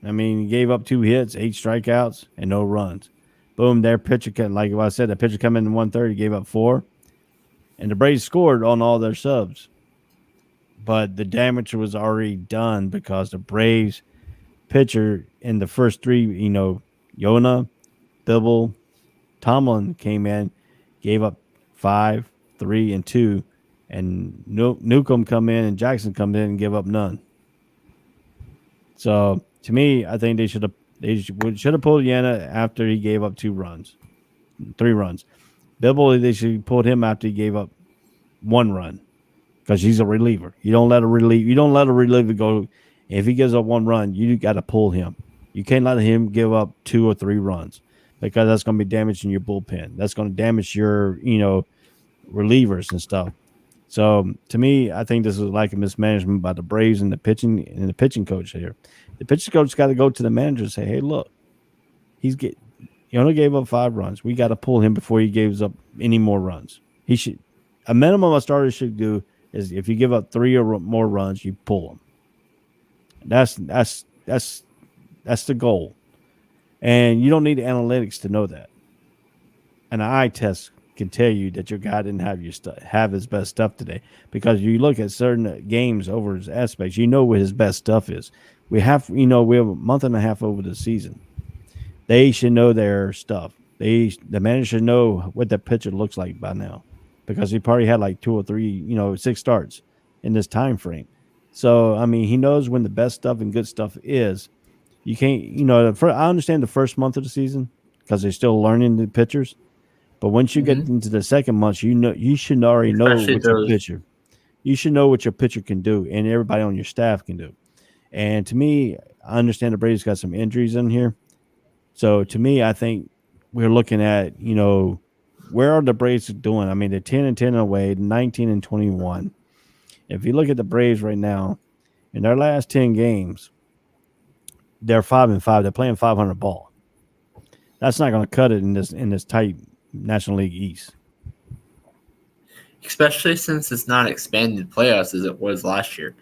I mean, he gave up 2 hits, 8 strikeouts, and no runs. Boom, their pitcher, like I said, the pitcher come in 1/3, gave up 4. And the Braves scored on all their subs. But the damage was already done because the Braves pitcher in the first 3, Yona, Bibble, Tomlin came in, gave up 5, 3, and 2. And Newcomb come in and Jackson come in and give up none. So to me, I think they should have pulled Yana after he gave up 3 runs. Bibble, they should have pulled him after he gave up 1 run because he's a reliever. You don't let a reliever go If he gives up 1 run, you got to pull him. You can't let him give up 2 or 3 runs because that's going to be damaging your bullpen. That's going to damage your, relievers and stuff. So to me, I think this is like a mismanagement by the Braves and the pitching coach here. The pitching coach got to go to the manager and say, "Hey, look, he only gave up 5 runs. We got to pull him before he gives up any more runs. He should a minimum a starter should do is if you give up 3 or more runs, you pull him. That's the goal, and you don't need analytics to know that. An eye test can tell you that your guy didn't have his best stuff today because you look at certain games over his aspects, you know what his best stuff is. We have a month and a half over the season. They should know their stuff. The manager should know what that pitcher looks like by now because he probably had like 2 or 3, 6 starts in this time frame. So I mean, he knows when the best stuff and good stuff is. You can't, I understand the first month of the season because they're still learning the pitchers. But once you get into the second month, you should already know what your pitcher. You should know what your pitcher can do, and everybody on your staff can do. And to me, I understand the Braves got some injuries in here. So to me, I think we're looking at, where are the Braves doing? I mean, they're 10-10 away, 19-21. If you look at the Braves right now, in their last 10 games, they're 5-5. They're playing 500 ball. That's not going to cut it in this tight National League East. Especially since it's not expanded playoffs as it was last year.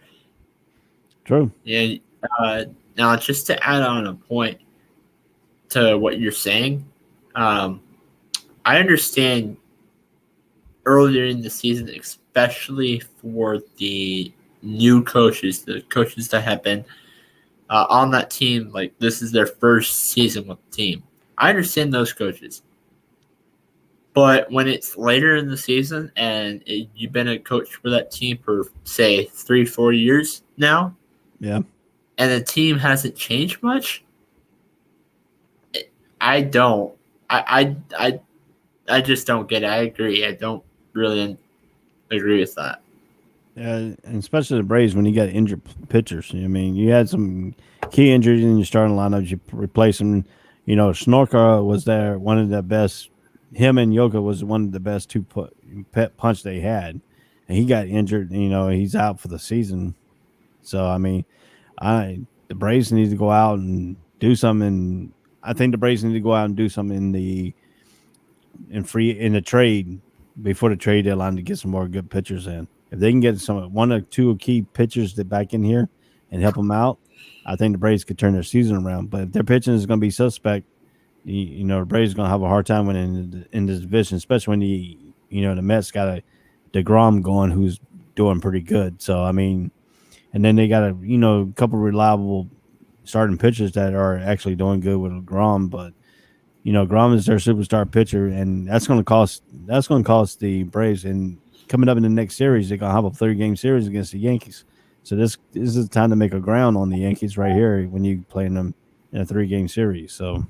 True. Yeah. Now, just to add on a point to what you're saying, I understand earlier in the season, especially for the new coaches, the coaches that have been on that team, like this is their first season with the team. I understand those coaches. But when it's later in the season and you've been a coach for that team for, say, 3-4 years now, yeah, and the team hasn't changed much, I just don't get it. I agree. I don't really agree with that. And especially the Braves when you got injured pitchers. I mean, you had some key injuries in your starting lineups. You replace them. Snorka was there, one of the best. Him and Yoka was one of the best two punch they had, and he got injured. He's out for the season. So I mean, the Braves need to go out and do something. I think the Braves need to go out and do something in the trade before the trade deadline to get some more good pitchers in. If they can get one or two key pitchers back in here and help them out, I think the Braves could turn their season around. But if their pitching is going to be suspect, the Braves are going to have a hard time winning in this division, especially when the Mets got a DeGrom going who's doing pretty good. So, I mean, and then they got a couple reliable starting pitchers that are actually doing good with DeGrom, but Grom is their superstar pitcher, and that's going to cost the Braves. And coming up in the next series, they're going to have a 3-game series against the Yankees. So this is the time to make a ground on the Yankees right here when you playing them in a 3-game series. So.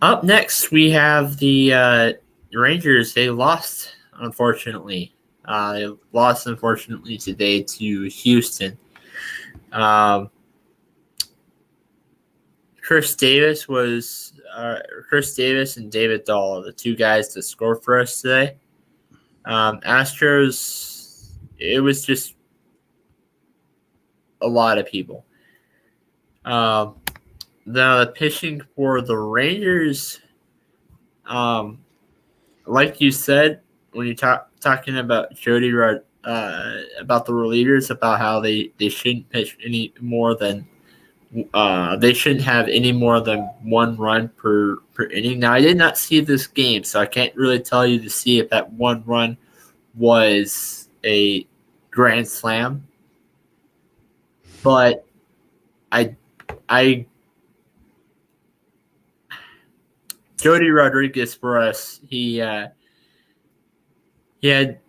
Up next we have the Rangers. They lost, unfortunately. They lost, unfortunately, today to Houston. Chris Davis and David Dahl, the two guys that scored for us today. Astros, it was just a lot of people. The pitching for the Rangers, like you said, when you're talking about Jody Rod, about the relievers, about how they shouldn't pitch any more than they shouldn't have any more than 1 run per inning. Now, I did not see this game, so I can't really tell you to see if that 1 run was a grand slam. But Jody Rodriguez for us, he had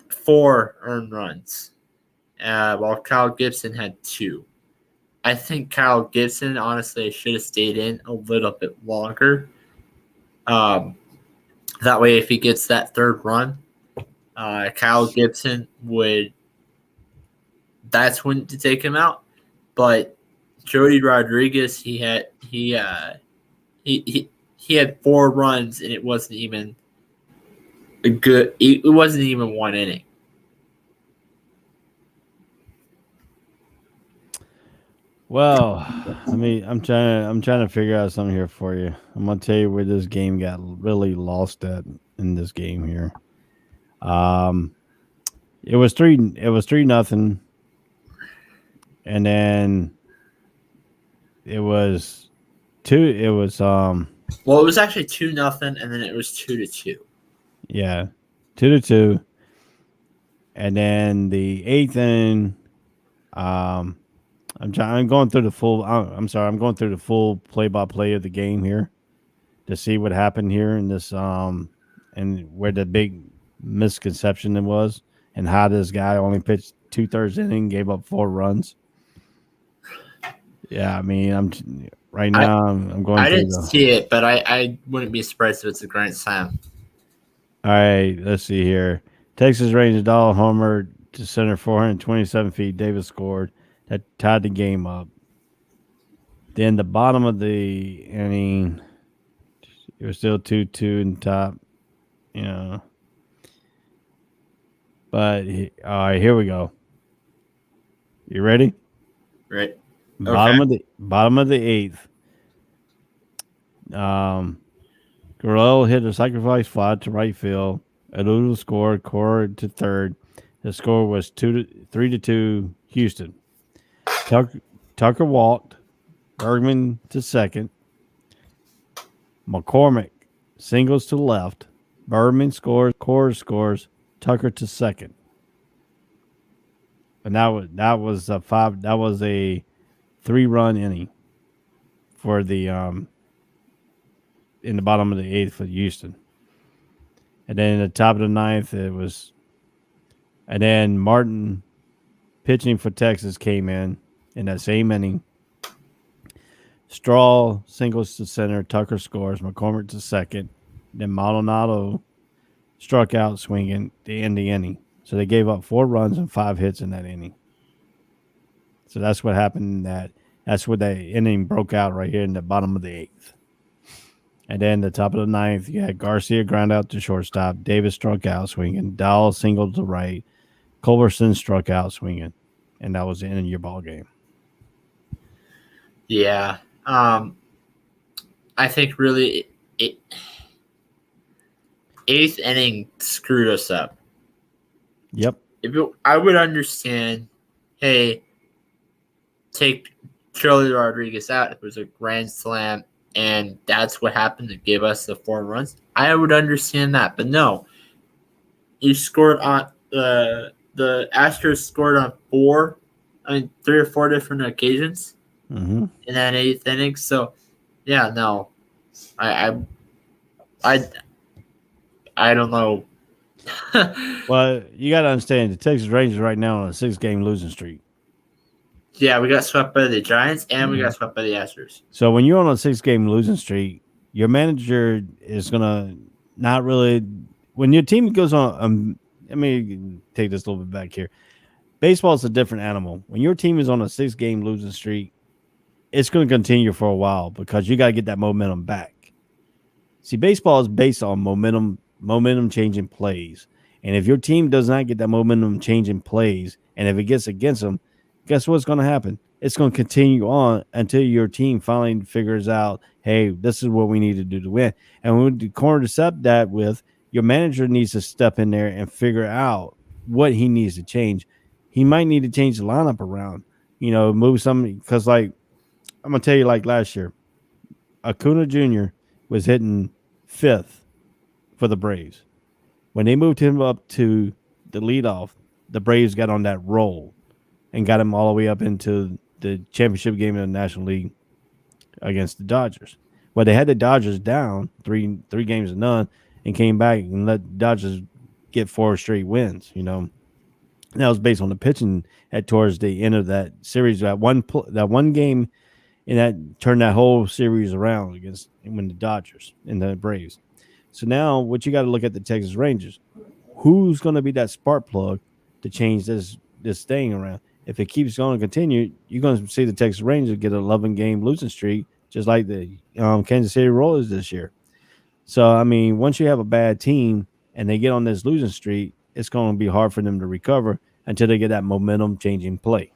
4 earned runs, while Kyle Gibson had 2. I think Kyle Gibson, honestly, should have stayed in a little bit longer. That way, if he gets that 3rd run, Kyle Gibson would that's when to take him out. But Jody Rodriguez, he had 4 runs, and it wasn't even a good. It wasn't even 1 inning. Well, I'm trying to figure out something here for you. I'm gonna tell you where this game got really lost at in this game here. It was 3-0, and then it was two. It was Well, it was actually 2-0, and then it was 2-2. Yeah, 2-2, and then the 8th inning. I'm going through the full. I'm sorry. I'm going through the full play-by-play of the game here to see what happened here in this and where the big misconception it was, and how this guy only pitched 2/3 inning, gave up 4 runs. Yeah, I mean, I'm going. I didn't see it, but I wouldn't be surprised if it's a grand slam. All right, let's see here. Texas Rangers Dahl homer to center, 427 feet. Davis scored. That tied the game up. Then the bottom of the inning, it was still 2-2 in top. You know. But all right, here we go. You ready? Right. Bottom of the 8th. Gurriel hit a sacrifice fly to right field. Aludo scored. Cora to third. The score was 3-2 Houston. Tucker walked. Bergman to second. McCormick singles to left. Bergman scores. Cora scores. Tucker to second. And that was a 3-run inning for the in the bottom of the 8th for Houston. And then in the top of the 9th, it was, and then Martin pitching for Texas came in that same inning. Straw singles to center. Tucker scores. McCormick to second. Then Maldonado struck out swinging to end the inning. So they gave up 4 runs and 5 hits in that inning. So that's what happened. That's where the inning broke out right here in the bottom of the 8th. And then the top of the 9th, you had Garcia ground out to shortstop. Davis struck out swinging. Dowell singled to right. Culberson struck out swinging. And that was the end of your ball game. Yeah. I think really 8th inning screwed us up. Yep. I would understand, hey, take Charlie Rodriguez out. It was a grand slam, and that's what happened to give us the 4 runs. I would understand that, but no. You scored on the Astros scored on 3 or 4 different occasions in that 8th inning. So, yeah, no, I don't know. Well, you got to understand the Texas Rangers right now on a 6-game losing streak. Yeah, we got swept by the Giants, and we got swept by the Astros. So when you're on a 6-game losing streak, your manager is gonna not really. When your team goes on, let me take this a little bit back here. Baseball is a different animal. When your team is on a 6-game losing streak, it's going to continue for a while because you got to get that momentum back. See, baseball is based on momentum changing plays. And if your team does not get that momentum changing plays, and if it gets against them, guess what's going to happen? It's going to continue on until your team finally figures out, hey, this is what we need to do to win. And when we cornercept that with, your manager needs to step in there and figure out what he needs to change. He might need to change the lineup around, move something. Because, like, I'm going to tell you, like last year, Acuna Jr. was hitting 5th for the Braves. When they moved him up to the leadoff, the Braves got on that roll and got him all the way up into the championship game in the National League against the Dodgers. Well, they had the Dodgers down 3 games to none and came back and let the Dodgers get 4 straight wins, And that was based on the pitching towards the end of that series. That one game, and that turned that whole series around against the Dodgers and the Braves. So now what you got to look at the Texas Rangers. Who's going to be that spark plug to change this thing around? if it keeps going to continue, you're going to see the Texas Rangers get a 11-game losing streak, just like the Kansas City Royals this year. So, I mean, once you have a bad team and they get on this losing streak, it's going to be hard for them to recover until they get that momentum changing play.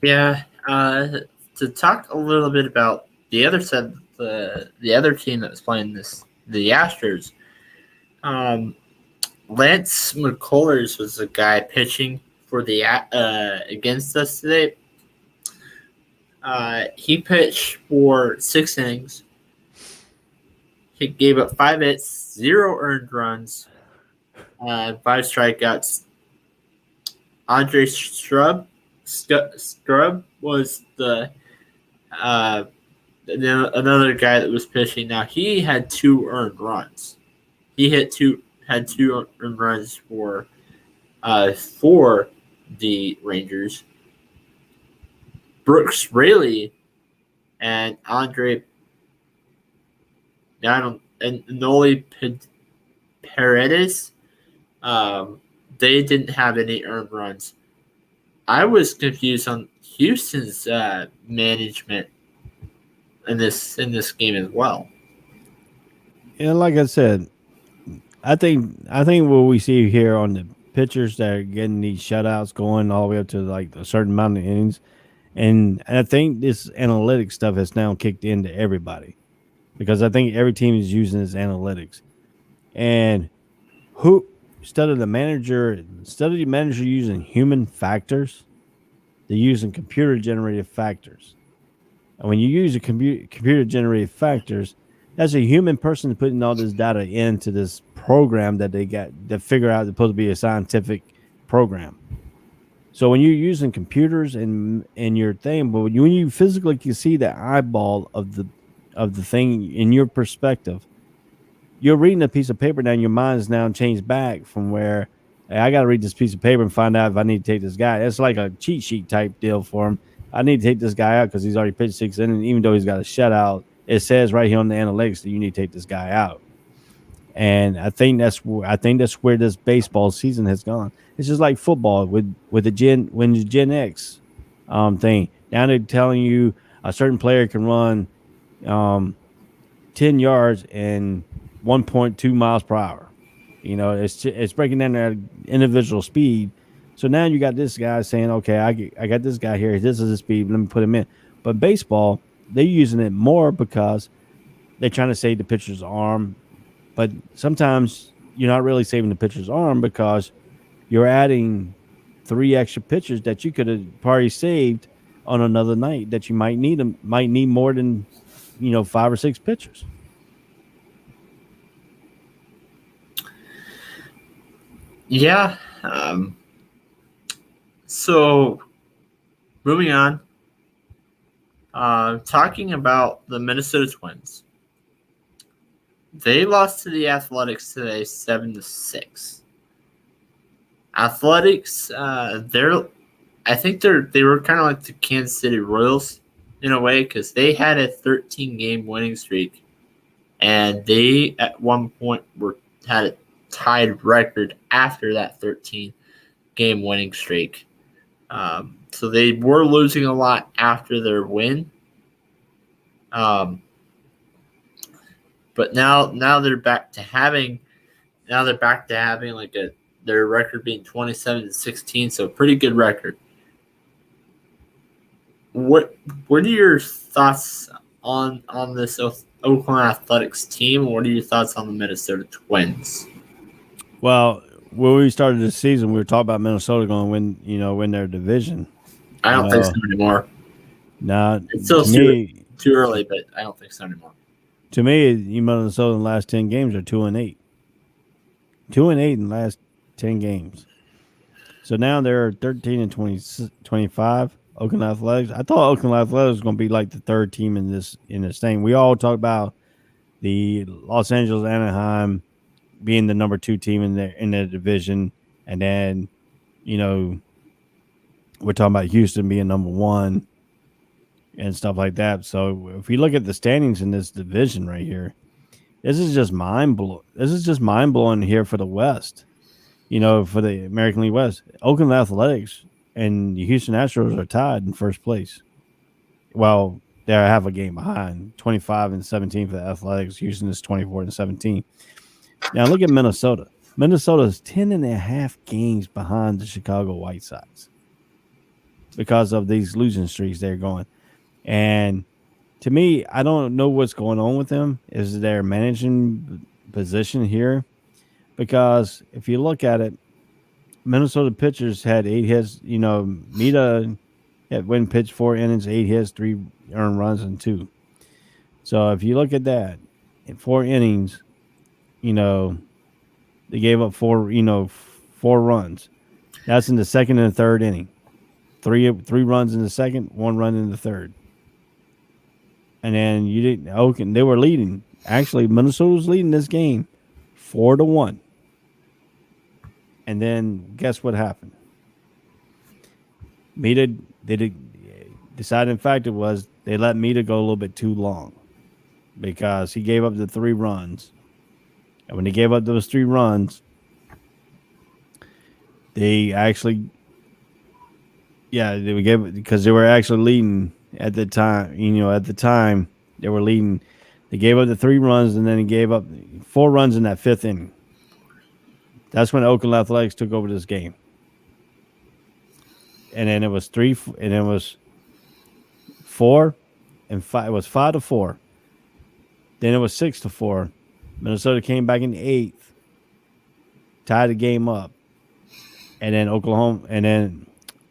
Yeah. To talk a little bit about the other side, the other team that was playing this, the Astros. Lance McCullers was the guy pitching for the against us today. He pitched for 6 innings. He gave up 5 hits, 0 earned runs, 5 strikeouts. Andre Scrub was the another guy that was pitching. Now he had 2 earned runs. He had two earned runs for the Rangers. Brooks Raley and Andre and Noli Paredes, they didn't have any earned runs. I was confused on Houston's management in this game as well. And like I said, I think what we see here on the pitchers that are getting these shutouts going all the way up to like a certain amount of innings, and I think this analytics stuff has now kicked into everybody, because I think every team is using this analytics. And instead of the manager using human factors, they're using computer generated factors. And when you use a computer generated factors, that's a human person putting all this data into this program that they got that figure out it's supposed to be a scientific program. So when you're using computers in your thing, but when you physically can see the eyeball of the thing in your perspective, you're reading a piece of paper now, and your mind is now changed back from where, hey, I got to read this piece of paper and find out if I need to take this guy. It's like a cheat sheet type deal for him. I need to take this guy out because he's already pitched 6 innings, even though he's got a shutout. It says right here on the analytics that you need to take this guy out. And I think that's where this baseball season has gone. It's just like football with the Gen X thing. Now they're telling you a certain player can run 10 yards in 1.2 miles per hour. You know, it's breaking down their individual speed. So now you got this guy saying, okay, I got this guy here. This is the speed. Let me put him in. But baseball, they're using it more because they're trying to save the pitcher's arm. But sometimes you're not really saving the pitcher's arm because you're adding 3 extra pitchers that you could have probably saved on another night that you might need more than 5 or 6 pitchers. Yeah. So moving on, talking about the Minnesota Twins. They lost to the Athletics today, 7-6. Athletics, I think they were kind of like the Kansas City Royals in a way, because they had a 13-game winning streak, and they at one point had a tied record after that 13-game winning streak. So they were losing a lot after their win. But now they're back to having like their record being 27-16, so pretty good record. What are your thoughts on this Oakland Athletics team? What are your thoughts on the Minnesota Twins? Well, when we started this season, we were talking about Minnesota going to win their division. I don't think so anymore. No, it's still too early, but I don't think so anymore. To me, Minnesota in the last 10 games are 2-8. 2-8 in the last 10 games. So now they're 13-25. Oakland Athletics. I thought Oakland Athletics was going to be like the third team in this thing. We all talk about the Los Angeles Anaheim being the number 2 team in their division, and then we're talking about Houston being number 1 and stuff like that. So if we look at the standings in this division right here, this is just mind blowing. This is just mind blowing here for the West. for the American League West. Oakland Athletics and the Houston Astros are tied in first place. Well, they have a game behind, 25-17 for the Athletics. Houston is 24-17. Now look at Minnesota. Minnesota is 10.5 games behind the Chicago White Sox because of these losing streaks they're going. And to me, I don't know what's going on with them. Is their managing position here? Because if you look at it, Minnesota pitchers had 8 hits. Mita went pitched 4 innings, 8 hits, 3 earned runs, and 2. So if you look at that, in 4 innings, they gave up 4 runs. That's in the second and third inning. 3 runs in the second, 1 run in the third. And then you didn't. Okay, they were leading. Actually, Minnesota was leading this game 4-1. And then guess what happened? Mita decided. In fact, it was they let Mita go a little bit too long because he gave up the 3 runs. And when he gave up those 3 runs, they actually, they gave it because they were actually leading at the time. At the time they were leading. They gave up the 3 runs, and then he gave up 4 runs in that 5th inning. That's when Oakland Athletics took over this game. And then it was 3, and it was 4 and 5. It was 5-4. Then it was 6-4. Minnesota came back in the 8th, tied the game up, and then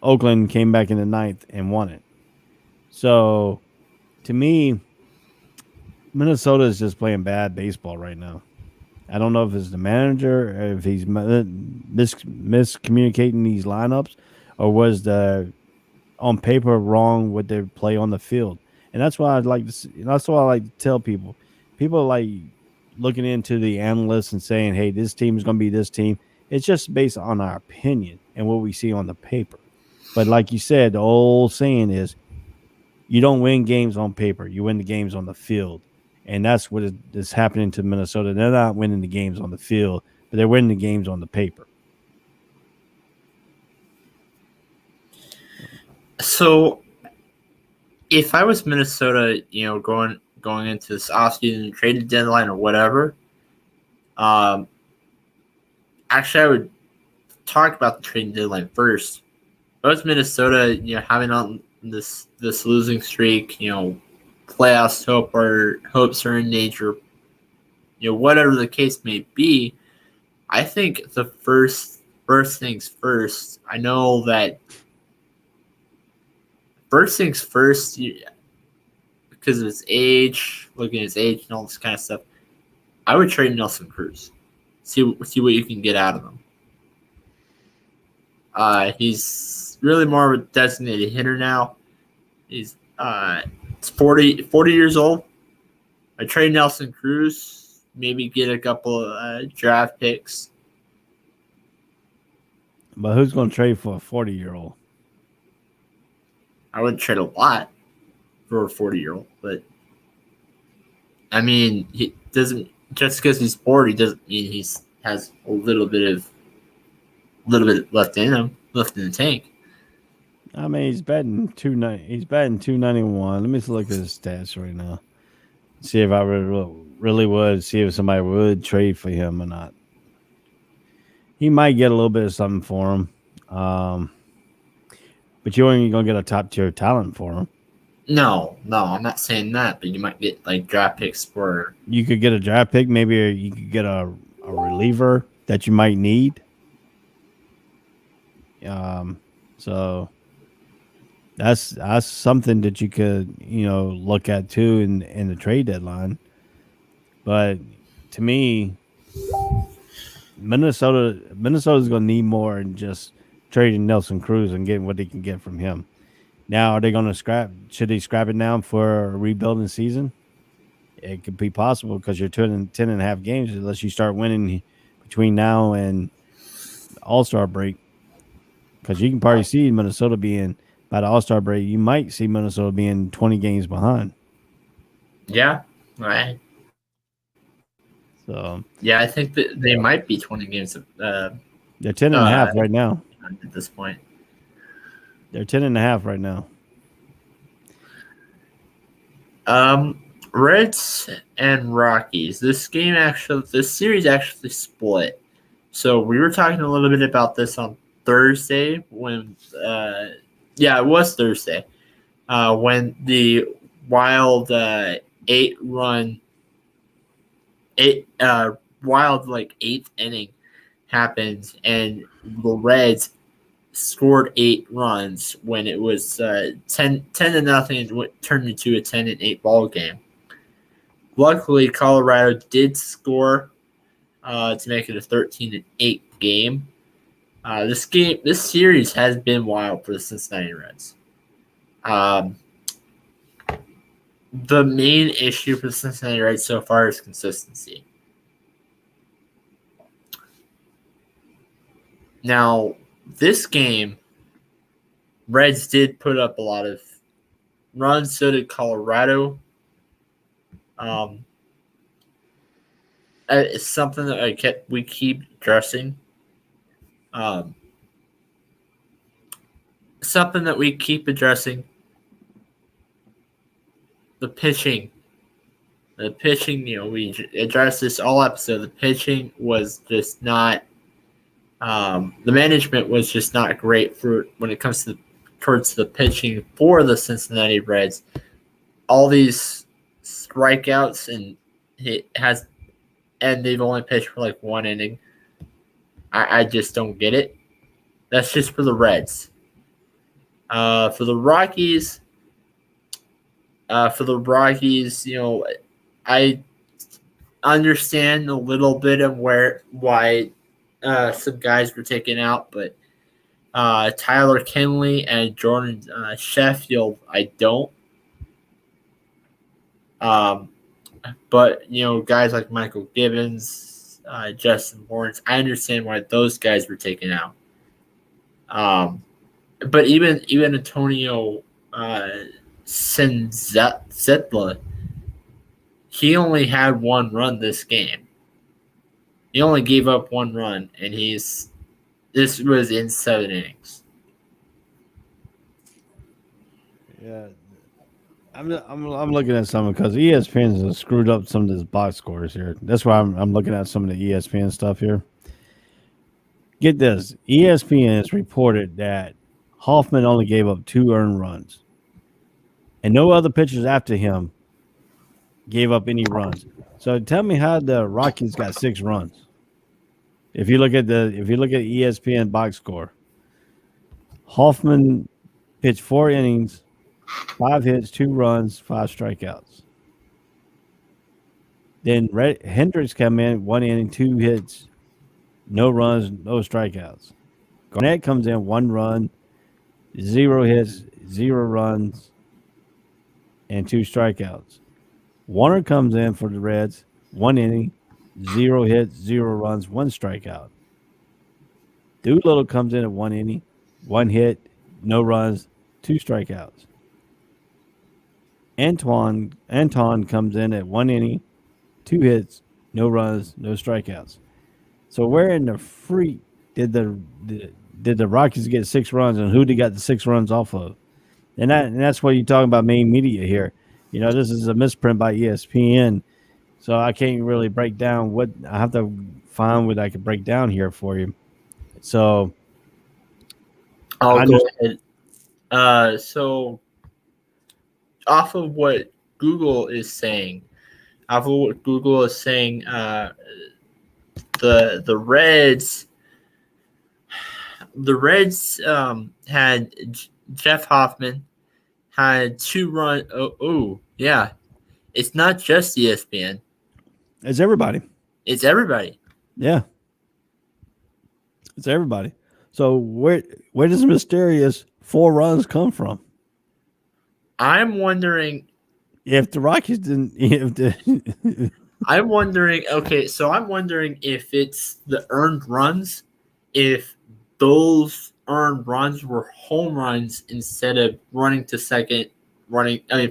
Oakland came back in the 9th and won it. So, to me, Minnesota is just playing bad baseball right now. I don't know if it's the manager, or if he's miscommunicating these lineups, or was the on paper wrong with their play on the field. And that's why I'd like to see, that's why I like to tell people. People like looking into the analysts and saying, hey, this team is going to be this team. It's just based on our opinion and what we see on the paper. But like you said, the old saying is, you don't win games on paper. You win the games on the field. And that's what is happening to Minnesota. They're not winning the games on the field, but they're winning the games on the paper. So, if I was Minnesota, going into this offseason trading deadline or whatever, actually, I would talk about the trading deadline first. If I was Minnesota, having on this losing streak, playoffs hopes are in danger, whatever the case may be, I think the first things first. I know that first things first, because of his age, looking at his age and all this kind of stuff, I would trade Nelson Cruz. See what you can get out of him. He's really more of a designated hitter now. He's 40 years old. I trade Nelson Cruz, maybe get a couple of draft picks. But who's going to trade for a 40-year-old? I wouldn't trade a lot for a 40-year-old, but I mean, he doesn't just because he's 40 doesn't mean he has a little bit left in him, left in the tank. I mean, he's batting 291. Let me look at his stats right now. See if I really would see if somebody would trade for him or not. He might get a little bit of something for him, but you ain't gonna get a top tier talent for him. No, I'm not saying that, but you might get like draft picks for. You could get a draft pick, maybe you could get a reliever that you might need. So that's something that you could look at too in the trade deadline. But to me, Minnesota's going to need more than just trading Nelson Cruz and getting what they can get from him. Now, are they going to scrap? Should they scrap it down for a rebuilding season? It could be possible because you're 10.5 games unless you start winning between now and All-Star break. Because you can probably see Minnesota being by the All-Star break. You might see Minnesota being 20 games behind. Yeah, right. So yeah, I think that they might be 20 games They're 10.5 right now. At this point. They're 10.5 right now. Reds and Rockies. This series actually split. So we were talking a little bit about this on Thursday when, it was Thursday, when the wild eighth inning happened, and the Reds scored 8 runs when it was 10-0. It turned into a 10-8 ball game. Luckily, Colorado did score to make it a 13-8 game. This series has been wild for the Cincinnati Reds. The main issue for the Cincinnati Reds so far is consistency. Now, this game, Reds did put up a lot of runs, so did Colorado. It's something that we keep addressing. Something that we keep addressing. The pitching. We addressed this all episode. The pitching was just not. The management was just not great for when it comes towards the pitching for the Cincinnati Reds. All these strikeouts, and they've only pitched for like 1 inning. I just don't get it. That's just for the Reds. For the Rockies, I understand a little bit of why some guys were taken out, but Tyler Kinley and Jordan Sheffield, I don't. But guys like Michael Gibbons, Justin Lawrence, I understand why those guys were taken out. But even Antonio Senzetla, he only had 1 run this game. He only gave up 1 run, and this was in 7 innings. Yeah, I'm looking at some because ESPN has screwed up some of this box scores here. That's why I'm looking at some of the ESPN stuff here. Get this: ESPN has reported that Hoffman only gave up 2 earned runs, and no other pitchers after him gave up any runs. So tell me how the Rockies got 6 runs. If you look at ESPN box score, Hoffman pitched 4 innings, 5 hits, 2 runs, 5 strikeouts. Then Hendricks come in 1 inning, 2 hits, no runs, no strikeouts. Garnett comes in 1 run, 0 hits, 0 runs, and 2 strikeouts. Warner comes in for the Reds, 1 inning, 0 hits, 0 runs, 1 strikeout. Doolittle comes in at 1 inning, 1 hit, no runs, 2 strikeouts. Anton comes in at 1 inning, 2 hits, no runs, no strikeouts. So where in the freak did the Rockies get 6 runs, and who they got the 6 runs off of? And that's what you're talking about main media here. This is a misprint by ESPN, so I can't really break down what I have to find what I can break down here for you. So I'll go ahead. So off of what Google is saying, the Reds had Jeff Hoffman had 2 runs. Oh, yeah. It's not just ESPN. It's everybody. It's everybody. Yeah. It's everybody. So where does mysterious 4 runs come from? I'm wondering if the Rockies didn't. I'm wondering. Okay, so I'm wondering if it's the earned runs, if those earned runs were home runs instead of running to second,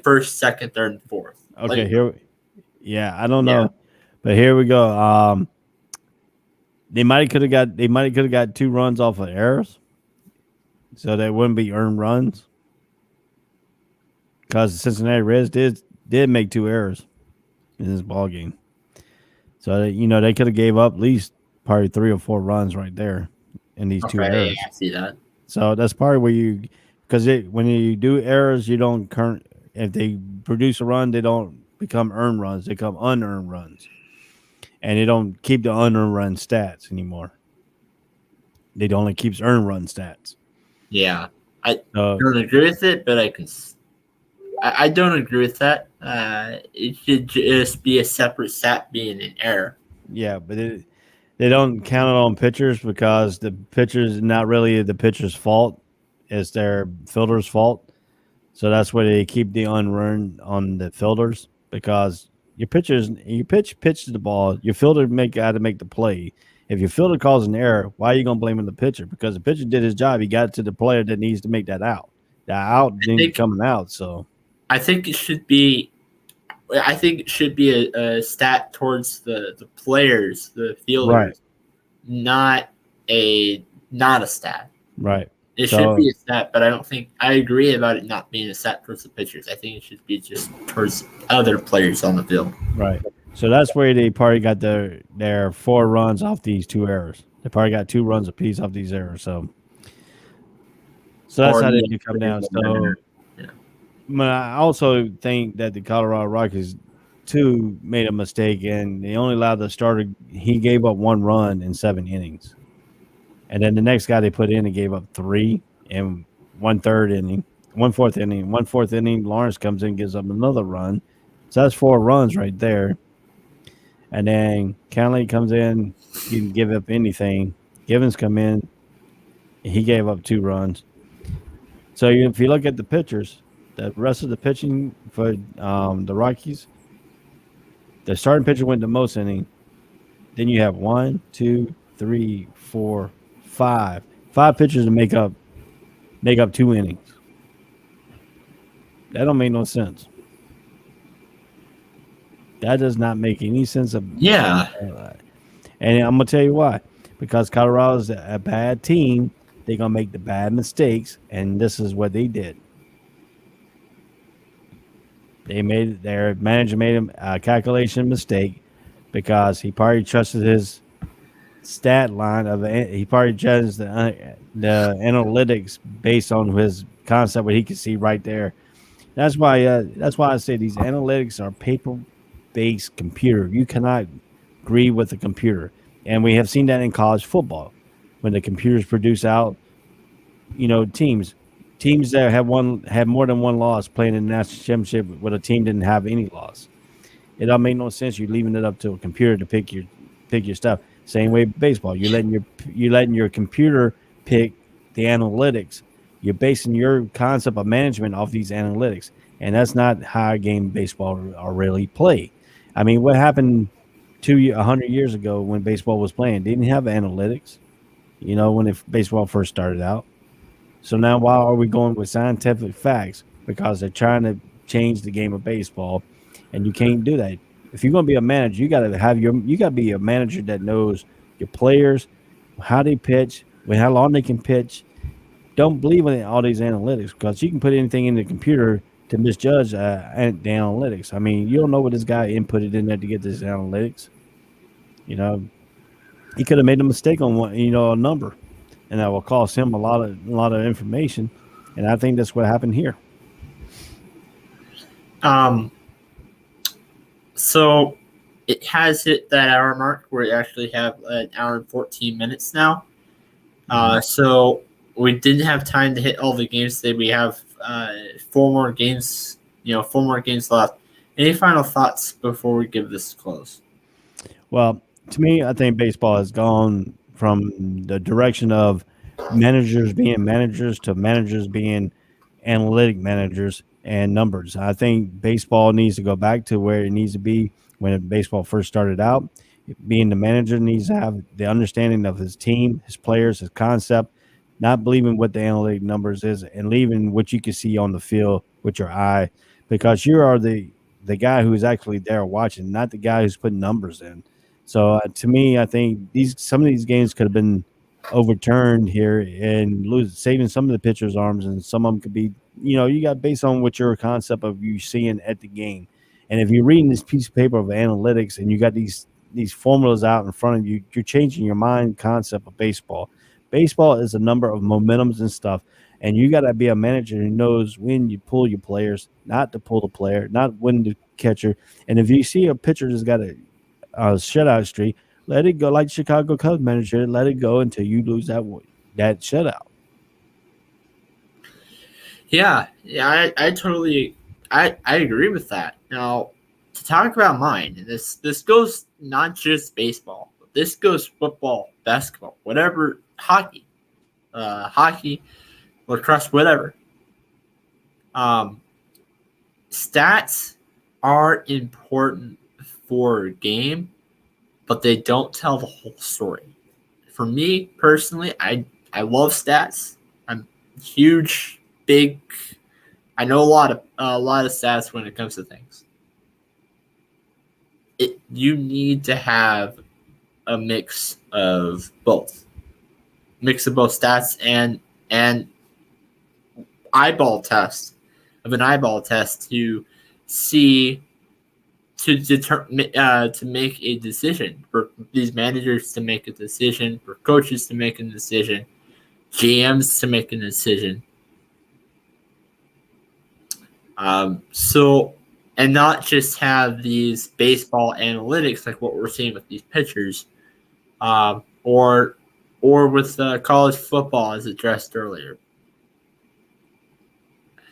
first, second, third, and fourth. Okay, I don't know, but here we go. They might have got 2 runs off of errors, so they wouldn't be earned runs. Because the Cincinnati Reds did make 2 errors in this ball game, so they could have gave up at least probably 3 or 4 runs right there in these 2 errors. I see that. So that's part where because when you do errors, you don't if they produce a run, they don't become earned runs; they become unearned runs, and they don't keep the unearned run stats anymore. They only keeps earned run stats. Yeah, I don't agree with it, but I don't agree with that. It should just be a separate stat being an error. Yeah, but they don't count it on pitchers because the pitchers is not really the pitcher's fault; it's their fielder's fault. So that's why they keep the unearned on the fielders, because your pitch the ball, your fielder got to make the play. If your fielder calls an error, why are you gonna blame the pitcher? Because the pitcher did his job; he got it to the player that needs to make that out. The out didn't coming out, so. I think it should be a stat towards the players, the fielders, right. not a stat. Right. It should be a stat, but I agree about it not being a stat towards the pitchers. I think it should be just towards other players on the field. Right. So that's where they probably got their 4 runs off these 2 errors. They probably got 2 runs apiece off these errors. So that's how they come down. So. But I also think that the Colorado Rockies, too, made a mistake, and they only allowed the starter. He gave up 1 run in 7 innings. And then the next guy they put in, he gave up 3 in 1/3 inning, 1/4 inning. 1/4 inning, Lawrence comes in, gives up another run. So that's 4 runs right there. And then Cantley comes in, he didn't give up anything. Givens come in, he gave up 2 runs. So if you look at the pitchers, the rest of the pitching for the Rockies, the starting pitcher went the most inning. Then you have 1, 2, 3, 4, 5. 5 pitchers to make up 2 innings. That don't make no sense. That does not make any sense. Yeah. And I'm gonna tell you why. Because Colorado's a bad team, they're gonna make the bad mistakes, and this is what they did. Their manager made a calculation mistake because he probably trusted his stat line he probably judged the analytics based on his concept, what he could see right there. That's why I say these analytics are paper-based computer. You cannot agree with the computer, and we have seen that in college football when the computers produce out, teams that had more than 1 loss playing in the national championship with a team didn't have any loss. It don't make no sense. You're leaving it up to a computer to pick your stuff. Same way baseball. You're letting your computer pick the analytics. You're basing your concept of management off these analytics, and that's not how a game of baseball are really played. I mean, what happened 100 years ago when baseball was playing? They didn't have analytics. When baseball first started out. So now why are we going with scientific facts? Because they're trying to change the game of baseball, and you can't do that. If you're going to be a manager, you got to be a manager that knows your players, how they pitch, how long they can pitch. Don't believe in all these analytics, because you can put anything in the computer to misjudge the analytics. I mean, you don't know what this guy inputted in there to get this analytics. He could have made a mistake on one, a number, and that will cost him a lot of information. And I think that's what happened here. So it has hit that hour mark. We actually have an hour and 14 minutes now. So we didn't have time to hit all the games today. We have 4 more games. 4 more games left. Any final thoughts before we give this a close? Well, to me, I think baseball has gone from the direction of managers being managers to managers being analytic managers and numbers. I think baseball needs to go back to where it needs to be when baseball first started out. Being the manager needs to have the understanding of his team, his players, his concept, not believing what the analytic numbers is, and leaving what you can see on the field with your eye, because you are the guy who's actually there watching, not the guy who's putting numbers in. So to me, I think some of these games could have been overturned here and saving some of the pitchers' arms, and some of them could be, you got based on what your concept of you seeing at the game. And if you're reading this piece of paper of analytics and you got these formulas out in front of you, you're changing your mind concept of baseball. Baseball is a number of momentums and stuff. And you got to be a manager who knows when you pull your players, not to pull the player, not when to catcher. And if you see a pitcher that's got a shutout streak, let it go. Like Chicago Cubs manager, let it go until you lose that shutout. Yeah, I totally, I agree with that. Now, to talk about mine, this goes not just baseball, but this goes football, basketball, whatever, hockey, lacrosse, whatever. Stats are important for a game, but they don't tell the whole story. For me personally, I love stats. I'm huge, big. I know a lot of stats when it comes to things. You need to have a mix of both stats and eyeball test to see, to determine, to make a decision, for these managers to make a decision, for coaches to make a decision, GMs to make a decision. So, and not just have these baseball analytics like what we're seeing with these pitchers, or with college football as addressed earlier.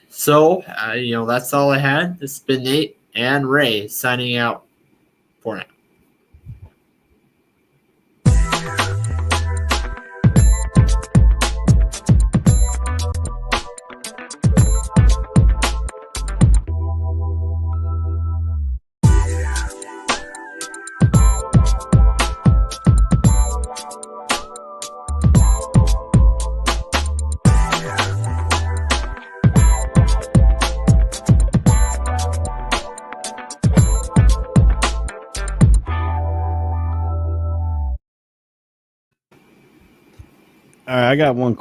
So, that's all I had. This has been Nate and Ray signing out for now. All right, I got one